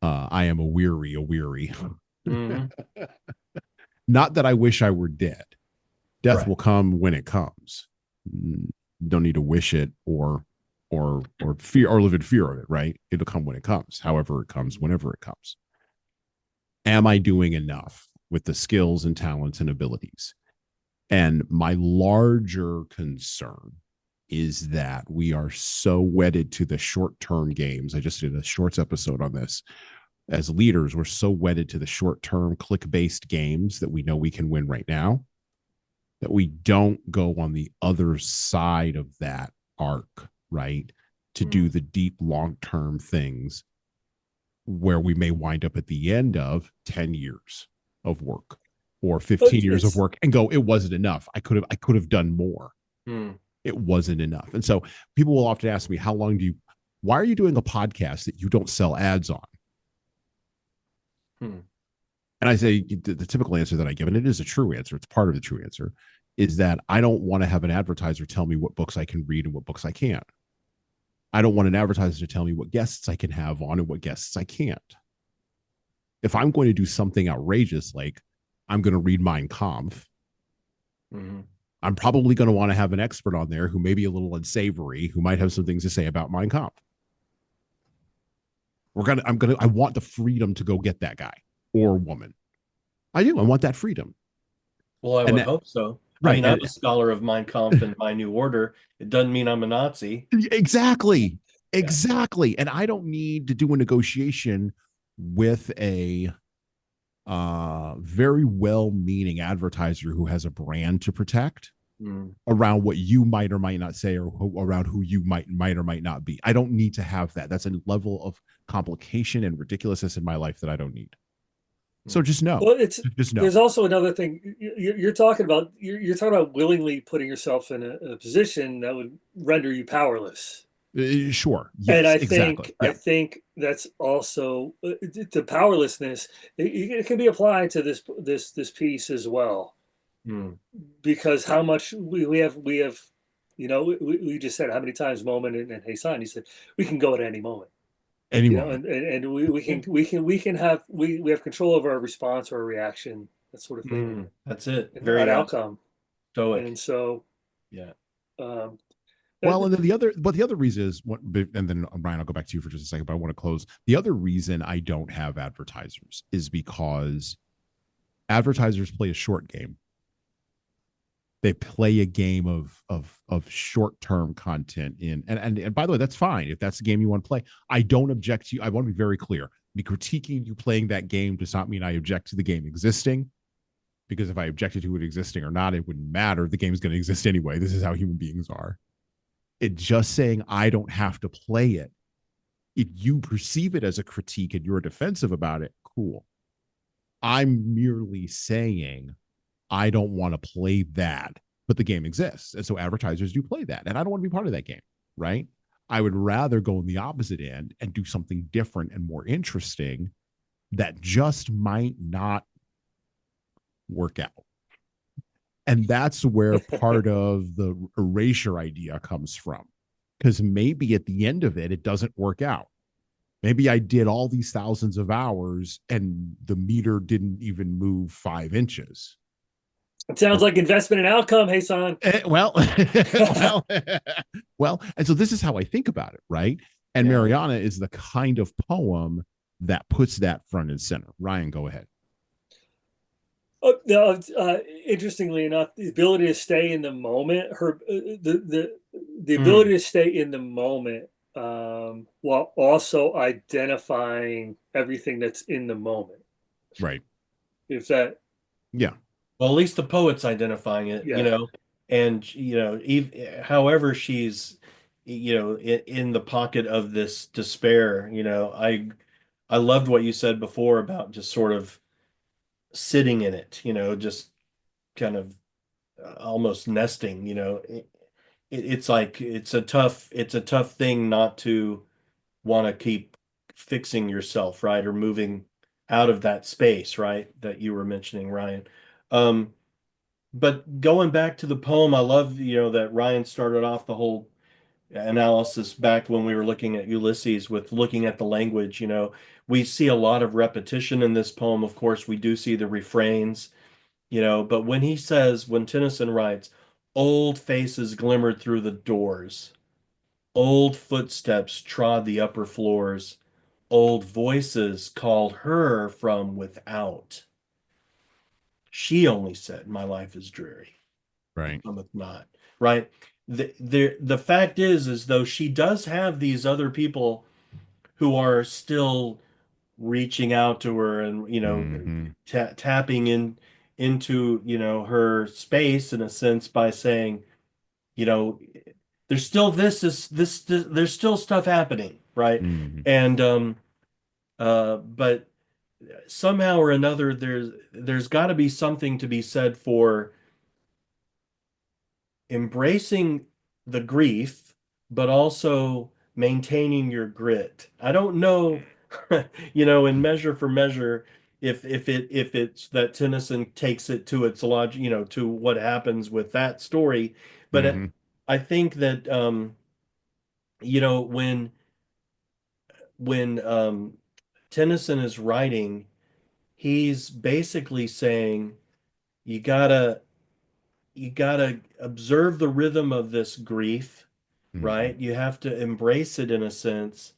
I am a weary. Not that I wish I were dead. Death will come when it comes. Don't need to wish it or fear or live in fear of it, right? It'll come when it comes, however it comes, whenever it comes. Am I doing enough with the skills and talents and abilities? And my larger concern is that we are so wedded to the short-term games. I just did a shorts episode on this. As leaders, we're so wedded to the short-term click-based games that we know we can win right now, that we don't go on the other side of that arc, right? To do the deep long-term things where we may wind up at the end of 10 years of work or 15 years of work and go, it wasn't enough. I could have done more. It wasn't enough. And so people will often ask me, why are you doing a podcast that you don't sell ads on? And I say the typical answer that I give, and it is a true answer, it's part of the true answer, is that I don't want to have an advertiser tell me what books I can read and what books I can't. I don't want an advertiser to tell me what guests I can have on and what guests I can't. If I'm going to do something outrageous, like I'm going to read Mein Kampf, I'm probably going to want to have an expert on there who may be a little unsavory, who might have some things to say about Mein Kampf. I want the freedom to go get that guy or woman. I do. I want that freedom. Well, I would hope so. Right. I mean, I'm a scholar of Mein Kampf and My New Order. It doesn't mean I'm a Nazi. Exactly. And I don't need to do a negotiation with a very well-meaning advertiser who has a brand to protect around what you might or might not say, or around who you might or might not be. I don't need to have that. That's a level of complication and ridiculousness in my life that I don't need. So just know. Well, just know. There's also another thing you're talking about. You're talking about willingly putting yourself in a position that would render you powerless. Sure. Yes, and exactly. I think that's also the powerlessness. It can be applied to this piece as well, because how much we have. We just said how many times Moumin and Hassan. He said we can go at any moment. And we have control over our response or our reaction, that sort of thing. That's it. Very outcome. Stoic. And so, well, and then the other reason is and then Brian, I'll go back to you for just a second, but I want to close. The other reason I don't have advertisers is because advertisers play a short game. They play a game of short-term content and by the way, that's fine. If that's the game you want to play, I don't object to you. I want to be very clear. Me critiquing you playing that game does not mean I object to the game existing, because if I objected to it existing or not, it wouldn't matter. The game is going to exist anyway. This is how human beings are. It just saying I don't have to play it. If you perceive it as a critique and you're defensive about it, cool. I'm merely saying I don't want to play that, but the game exists. And so advertisers do play that. And I don't want to be part of that game, right? I would rather go in the opposite end and do something different and more interesting that just might not work out. And that's where part of the erasure idea comes from. Because maybe at the end of it, it doesn't work out. Maybe I did all these thousands of hours and the meter didn't even move 5 inches. It sounds like investment and outcome. Hey, son. Well, well, and so this is how I think about it, right? And Yeah. Mariana is the kind of poem that puts that front and center. Ryan, go ahead. Oh, no, interestingly enough, the ability to stay in the moment, the ability to stay in the moment, while also identifying everything that's in the moment. Right. If that, Yeah. Well, at least the poet's identifying it, Yeah. you know, and however she's, in the pocket of this despair, I loved what you said before about just sort of sitting in it, just kind of almost nesting, it's like it's a tough thing not to want to keep fixing yourself, right, or moving out of that space, right, that you were mentioning, Ryan. But going back to the poem, I love, that Ryan started off the whole analysis back when we were looking at Ulysses with looking at the language. We see a lot of repetition in this poem. Of course, we do see the refrains, but when Tennyson writes, old faces glimmered through the doors, old footsteps trod the upper floors, old voices called her from without. She only said, my life is dreary. Right. Cometh not. Right. The fact is though she does have these other people who are still reaching out to her and, tapping into, her space in a sense by saying, there's still there's still stuff happening. Right. Mhm. And, but somehow or another, there's got to be something to be said for embracing the grief, but also maintaining your grit. I don't know, in Measure for Measure, if it's that Tennyson takes it to its logic, to what happens with that story, but Mhm. I think that when Tennyson is writing, he's basically saying you gotta observe the rhythm of this grief, right? Mhm. You have to embrace it in a sense.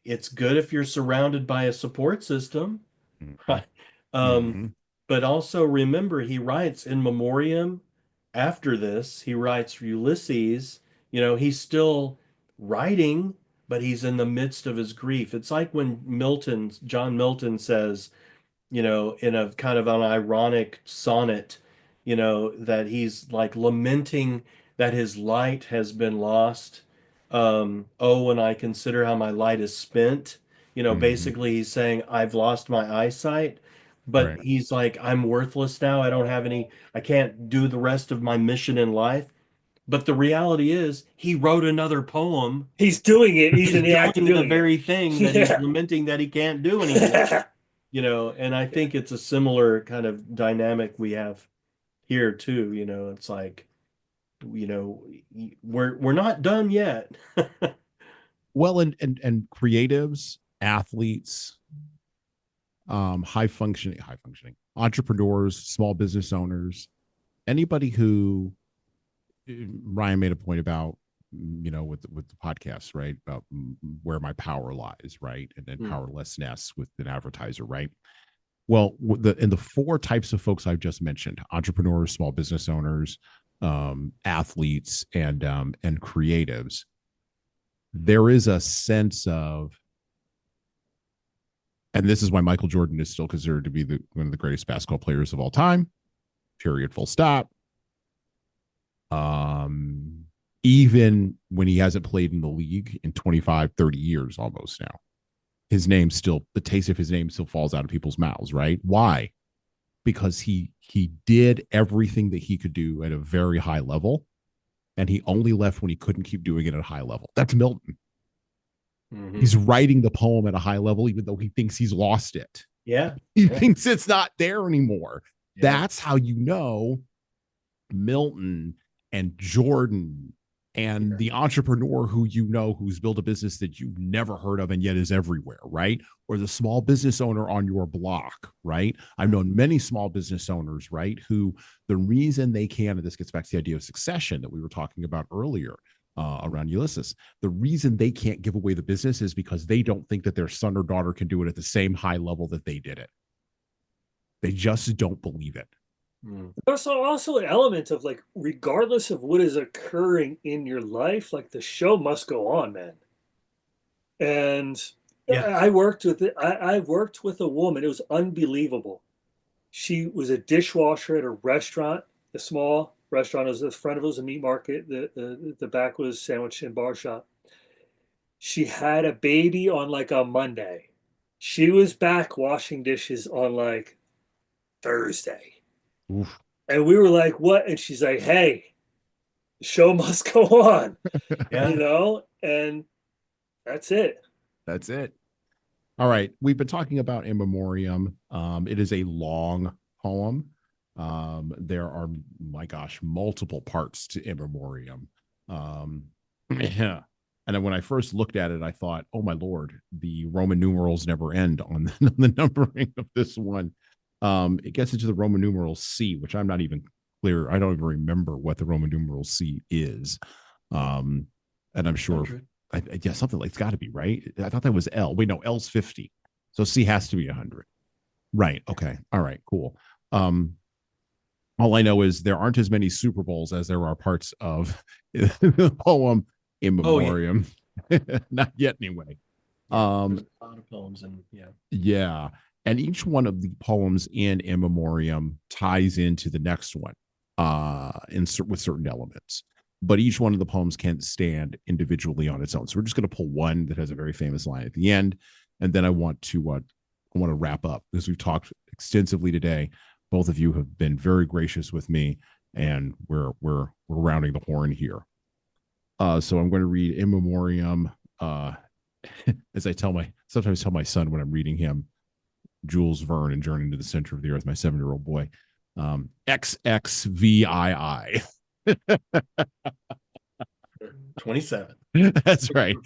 It's good if you're surrounded by a support system, Mhm. right? Um, Mhm. but also remember, he writes in memoriam after this, he writes Ulysses, he's still writing, but he's in the midst of his grief. It's like when John Milton says, in a kind of an ironic sonnet, that he's like lamenting that his light has been lost. Oh, when I consider how my light is spent, Mhm. basically he's saying, I've lost my eyesight, but Right. he's like, I'm worthless now. I can't do the rest of my mission in life. But the reality is, he wrote another poem. he's doing it. He's He's in the act of doing the doing it. very thing that he's lamenting that he can't do anymore. And I think it's a similar kind of dynamic we have here too. It's like, we're not done yet. Well, and creatives, athletes, high functioning entrepreneurs, small business owners, anybody who Ryan made a point about, with the podcast, right? About where my power lies, right? And then powerlessness with an advertiser, right? Well, in the 4 types of folks I've just mentioned, entrepreneurs, small business owners, athletes, and creatives, there is a sense of, and this is why Michael Jordan is still considered to be one of the greatest basketball players of all time, period, full stop. Even when he hasn't played in the league in 25, 30 years almost now, the taste of his name still falls out of people's mouths, right? Why? Because he did everything that he could do at a very high level, and he only left when he couldn't keep doing it at a high level. That's Milton. Mhm. He's writing the poem at a high level, even though he thinks he's lost it. Yeah. He Yeah. thinks it's not there anymore. Yeah. That's how you know Milton and Jordan and the entrepreneur who you know who's built a business that you've never heard of and yet is everywhere, right? Or the small business owner on your block, right? I've known many small business owners, right, who the reason they can, and this gets back to the idea of succession that we were talking about earlier around Ulysses, the reason they can't give away the business is because they don't think that their son or daughter can do it at the same high level that they did it. They just don't believe it. There's also an element of like, regardless of what is occurring in your life, like the show must go on, man. And Yeah. I worked with a woman. It was unbelievable. She was a dishwasher at a restaurant, a small restaurant. It was the front of it was a meat market. The back was sandwich and bar shop. She had a baby on like a Monday. She was back washing dishes on like Thursday. Oof. And we were like, what? And she's like, hey, the show must go on. Yeah. You know? And that's it. That's it. All right. We've been talking about In Memoriam. It is a long poem. There are, my gosh, multiple parts to In Memoriam. Yeah. And then when I first looked at it, I thought, oh my Lord, the Roman numerals never end on the numbering of this one. It gets into the Roman numeral C, which I'm not even clear. I don't even remember what the Roman numeral C is. And I'm sure, yeah, something like it's got to be, right? I thought that was L. Wait, no, L's 50. So C has to be 100. Right. Okay. All right, cool. All I know is there aren't as many Super Bowls as there are parts of the poem In Memoriam. Oh, yeah. Not yet, anyway. There's a lot of poems, and yeah, and each one of the poems in Memoriam ties into the next one, with certain elements. But each one of the poems can't stand individually on its own. So we're just going to pull one that has a very famous line at the end, and then I want to wrap up because we've talked extensively today. Both of you have been very gracious with me, and we're rounding the horn here. So I'm going to read In Memoriam. As I sometimes tell my son when I'm reading him, Jules Verne and Journey to the Center of the Earth, my 7-year-old boy, XXVII. 27. That's right.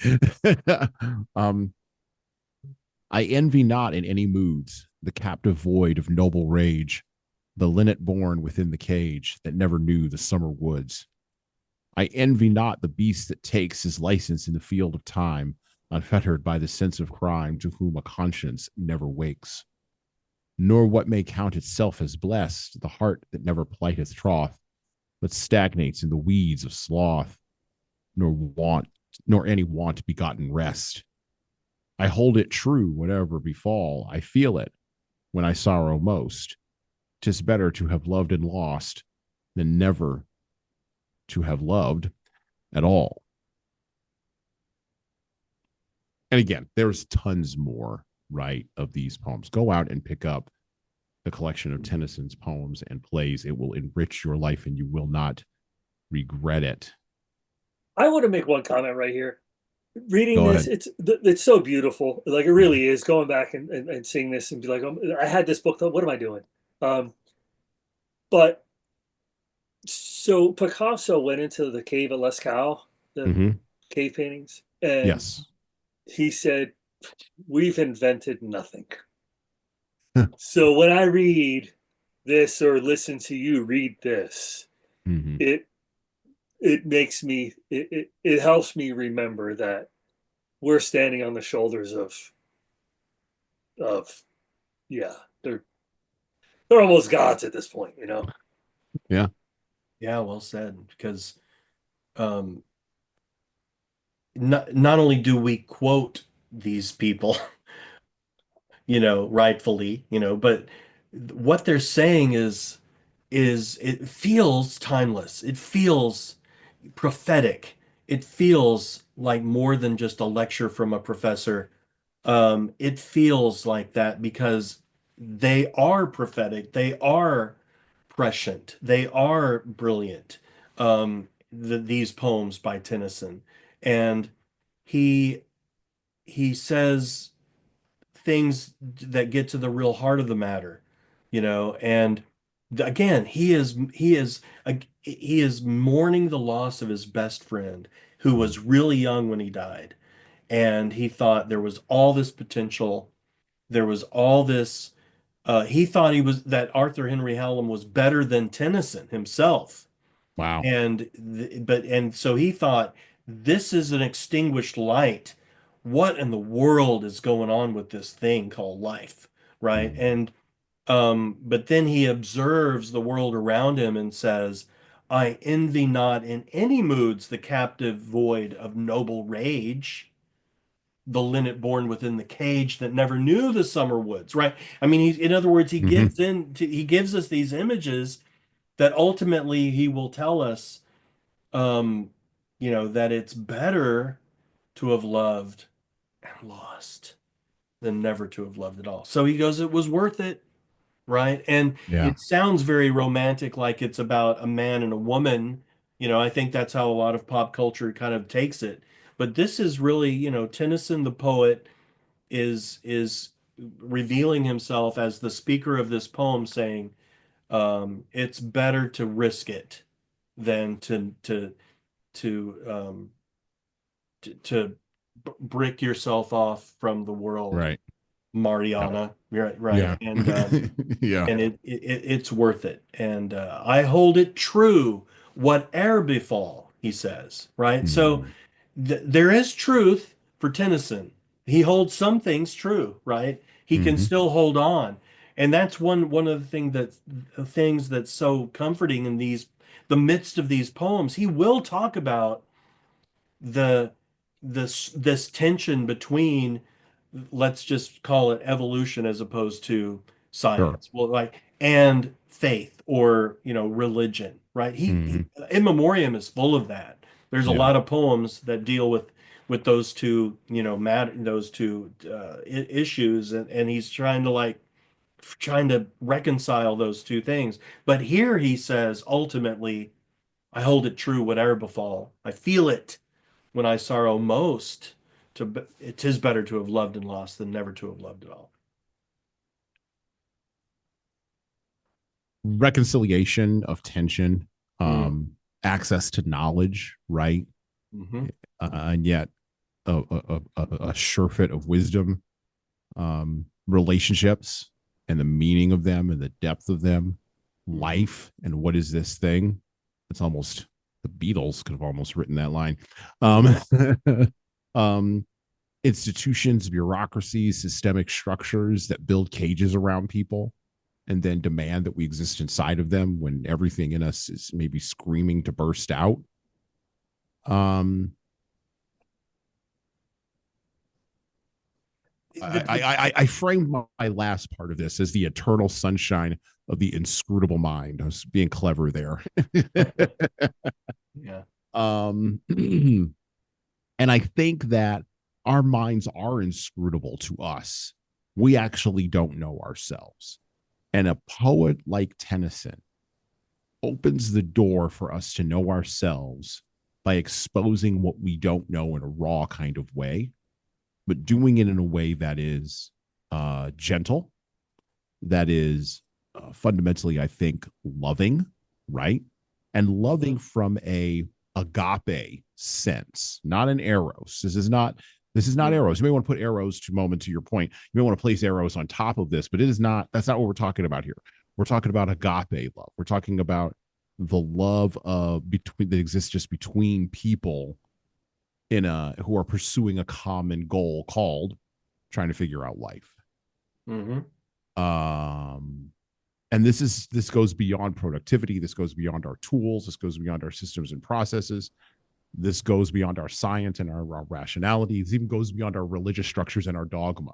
I envy not in any moods the captive void of noble rage, the linnet born within the cage that never knew the summer woods. I envy not the beast that takes his license in the field of time, unfettered by the sense of crime, to whom a conscience never wakes. Nor what may count itself as blessed, the heart that never plighteth troth, but stagnates in the weeds of sloth, nor any want begotten rest. I hold it true, whatever befall, I feel it when I sorrow most. 'Tis better to have loved and lost than never to have loved at all. And again, there's tons more, right, of these poems. Go out and pick up the collection of Tennyson's poems and plays. It will enrich your life and you will not regret it. I want to make one comment right here. Reading this, it's so beautiful. Like, it really is. Going back and seeing this and be like, I had this book. What am I doing? But so Picasso went into the cave at Lascaux, the cave paintings, and yes, he said, "We've invented nothing." So when I read this or listen to you read this, it makes me it helps me remember that we're standing on the shoulders of yeah, they're almost gods at this point, you know. Yeah, well said. Because not only do we quote these people, rightfully, but what they're saying is it feels timeless. It feels prophetic. It feels like more than just a lecture from a professor. It feels like that because they are prophetic. They are prescient. They are brilliant. these poems by Tennyson, and he he says things that get to the real heart of the matter, and again, he is mourning the loss of his best friend who was really young when he died, and he thought there was all this potential, there was all this. He thought that Arthur Henry Hallam was better than Tennyson himself, Wow. and so he thought, this is an extinguished light. What in the world is going on with this thing called life, right? Mm. And but then he observes the world around him and says, I envy not in any moods the captive void of noble rage, the linnet born within the cage that never knew the summer woods, right? I mean, in other words, Mhm. he gives us these images that ultimately he will tell us, um, that it's better to have loved and lost than never to have loved at all. So he goes, it was worth it, right? And Yeah. it sounds very romantic, like it's about a man and a woman. I think that's how a lot of pop culture kind of takes it. But this is really, Tennyson the poet is revealing himself as the speaker of this poem, saying, it's better to risk it than to to brick yourself off from the world, Right. Yep. Mariana. Right, right. Yeah. And Yeah. it's worth it. And I hold it true, whate'er befall, he says. Right. So Mhm. there is truth for Tennyson. He holds some things true, right? He can Mhm. still hold on. And that's one of the things that's so comforting in the midst of these poems. He will talk about the this tension between, let's just call it evolution as opposed to Sure. science, well, like, and faith, or religion, right? Mhm. In memoriam is full of that. There's a Yeah. lot of poems that deal with those two, those two issues, and he's trying to reconcile those two things. But here he says, ultimately, I hold it true, whatever befall. I feel it when I sorrow most. It is better to have loved and lost than never to have loved at all. Reconciliation of tension, Mm. access to knowledge, right? Hmm. And yet a surefit of wisdom, relationships and the meaning of them and the depth of them, Hmm. life and what is this thing? It's almost, the Beatles could have almost written that line. Um, um, institutions, bureaucracies, systemic structures that build cages around people and then demand that we exist inside of them when everything in us is maybe screaming to burst out. Um, I framed my last part of this as the eternal sunshine of the inscrutable mind. I was being clever there. Yeah. And I think that our minds are inscrutable to us. We actually don't know ourselves. And a poet like Tennyson opens the door for us to know ourselves by exposing what we don't know in a raw kind of way, but doing it in a way that is gentle, that is fundamentally, I think, loving, right? And loving from a agape sense, not an eros. This is not Mm. eros. You may want to put eros to your point. You may want to place eros on top of this, but it is not, that's not what we're talking about here. We're talking about agape love. We're talking about the love between that exists just between people who are pursuing a common goal called trying to figure out life. Hmm. Um, and this goes beyond productivity. This goes beyond our tools. This goes beyond our systems and processes. This goes beyond our science and our rationality. This even goes beyond our religious structures and our dogma.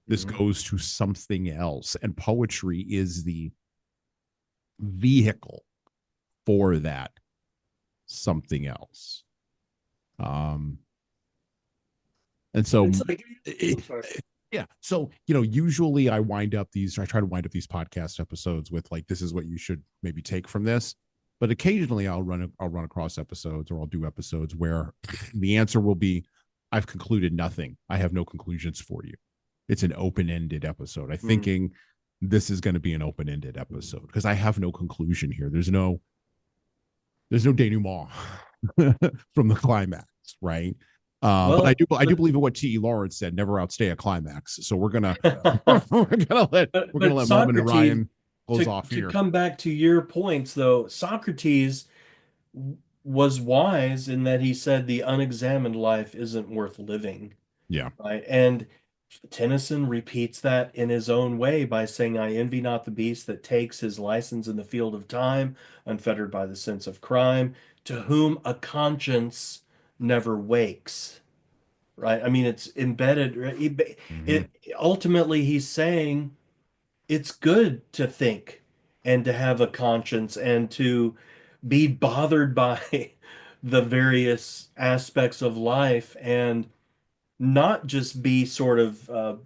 This Hmm. goes to something else. And poetry is the vehicle for that something else. Um, and so, It's like, it, I'm sorry. yeah. So, usually I try to wind up these podcast episodes with like, this is what you should maybe take from this. But occasionally I'll run across episodes, or I'll do episodes where the answer will be, I've concluded nothing. I have no conclusions for you. It's an open-ended episode. I'm thinking this is going to be an open-ended episode because I have no conclusion here. There's no denouement from the climax, right? But I do believe in what T.E. Lawrence said: never outstay a climax. So we're gonna let Moumin and Ryan close off here. To come back to your points, though, Socrates was wise in that he said the unexamined life isn't worth living. Yeah. Right. And Tennyson repeats that in his own way by saying, I envy not the beast that takes his license in the field of time, unfettered by the sense of crime, to whom a conscience never wakes. Right. I mean, it's embedded. Ultimately, he's saying it's good to think and to have a conscience and to be bothered by the various aspects of life and not just be sort of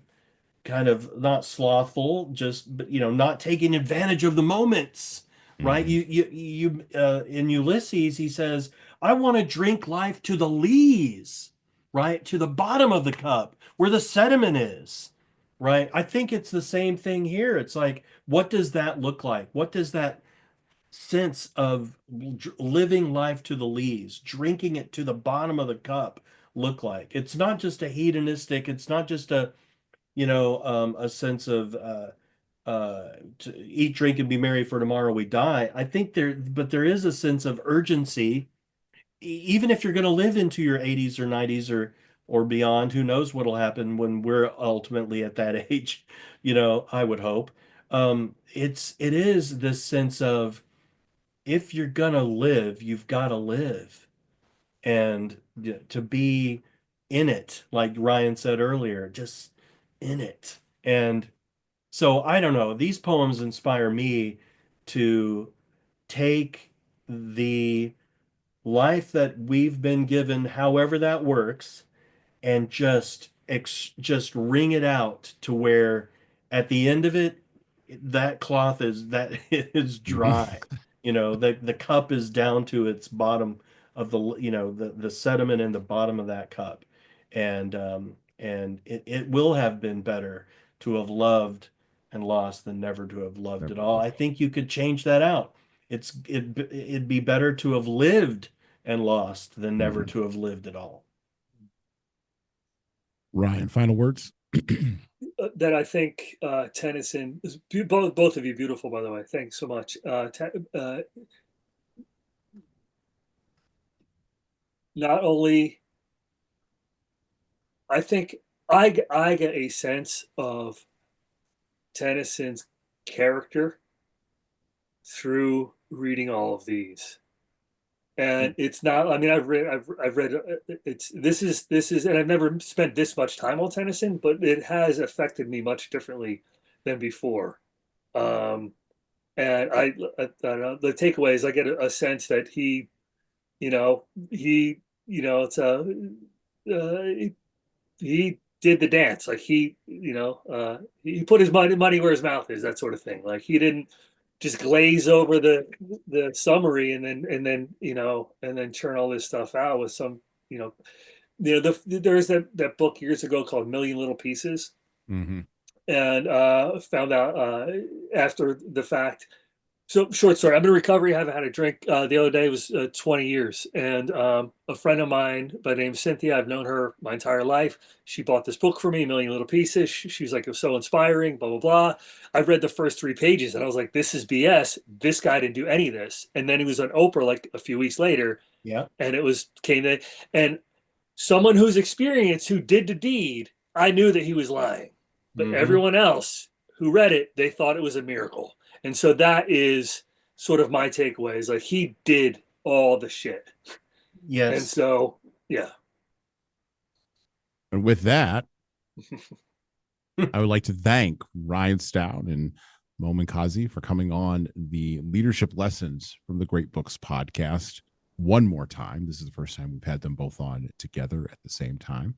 kind of not slothful, just, but not taking advantage of the moments, right? You in Ulysses, he says, I want to drink life to the lees, right? To the bottom of the cup where the sediment is, right? I think it's the same thing here. It's like, what does that look like? What does that sense of living life to the lees, drinking it to the bottom of the cup look like? It's not just a hedonistic, it's not just a a sense of to eat, drink, and be merry, for tomorrow we die. I think there is a sense of urgency, even if you're going to live into your 80s or 90s or beyond. Who knows what'll happen when we're ultimately at that age? I would hope. It is this sense of, if you're gonna live, you've got to live, and to be in it, like Ryan said earlier, just in it. And so I don't know, these poems inspire me to take the life that we've been given, however that works, and just wring it out to where at the end of it, that cloth is dry. The cup is down to its bottom of the sediment in the bottom of that cup. And it will have been better to have loved and lost than never to have loved at all. I think you could change that out. It'd be better to have lived and lost than never to have lived at all. Ryan, final words? That I think Tennyson, both of you, beautiful, by the way. Thanks so much. Not only, I think I get a sense of Tennyson's character through reading all of these. And it's not, I mean, I've read this is, and I've never spent this much time on Tennyson, but it has affected me much differently than before. And I don't know, the takeaway is I get a sense that he he did the dance. Like he put his money where his mouth is, that sort of thing. Like he didn't just glaze over the summary and then churn all this stuff out with some, there's that book years ago called Million Little Pieces. Mm-hmm. And found out after the fact. So, short story, I'm in recovery. I haven't had a drink. The other day was 20 years. And a friend of mine by the name of Cynthia, I've known her my entire life. She bought this book for me, Million Little Pieces. She was like, it was so inspiring, blah, blah, blah. I've read the first 3 pages and I was like, this is BS. This guy didn't do any of this. And then he was on Oprah like a few weeks later. Yeah. And and someone who's experienced, who did the deed, I knew that he was lying. But everyone else who read it, they thought it was a miracle. And so that is sort of my takeaway, is like he did all the shit. Yes. And so, yeah. And with that, I would like to thank Ryan Stout and Moumin Quazi for coming on the Leadership Lessons from the Great Books podcast one more time. This is the first time we've had them both on together at the same time.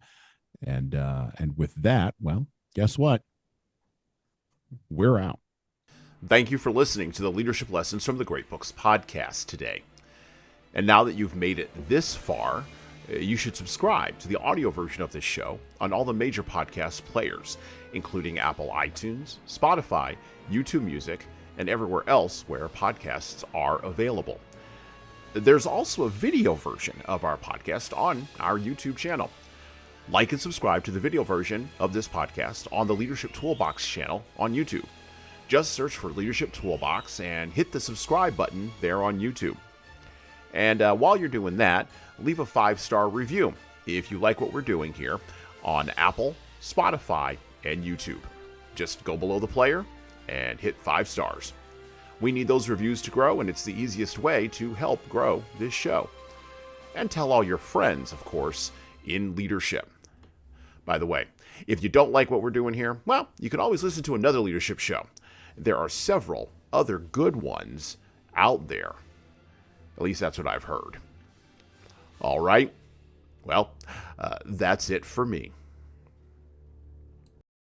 And with that, well, guess what? We're out. Thank you for listening to the Leadership Lessons from the Great Books podcast today. And now that you've made it this far, you should subscribe to the audio version of this show on all the major podcast players, including Apple iTunes, Spotify, YouTube Music, and everywhere else where podcasts are available. There's also a video version of our podcast on our YouTube channel. Like and subscribe to the video version of this podcast on the Leadership Toolbox channel on YouTube. Just search for Leadership Toolbox and hit the subscribe button there on YouTube. And while you're doing that, leave a 5-star review if you like what we're doing here on Apple, Spotify, and YouTube. Just go below the player and hit 5 stars. We need those reviews to grow, and it's the easiest way to help grow this show. And tell all your friends, of course, in leadership. By the way, if you don't like what we're doing here, well, you can always listen to another leadership show. There are several other good ones out there. At least that's what I've heard. All right. Well, that's it for me.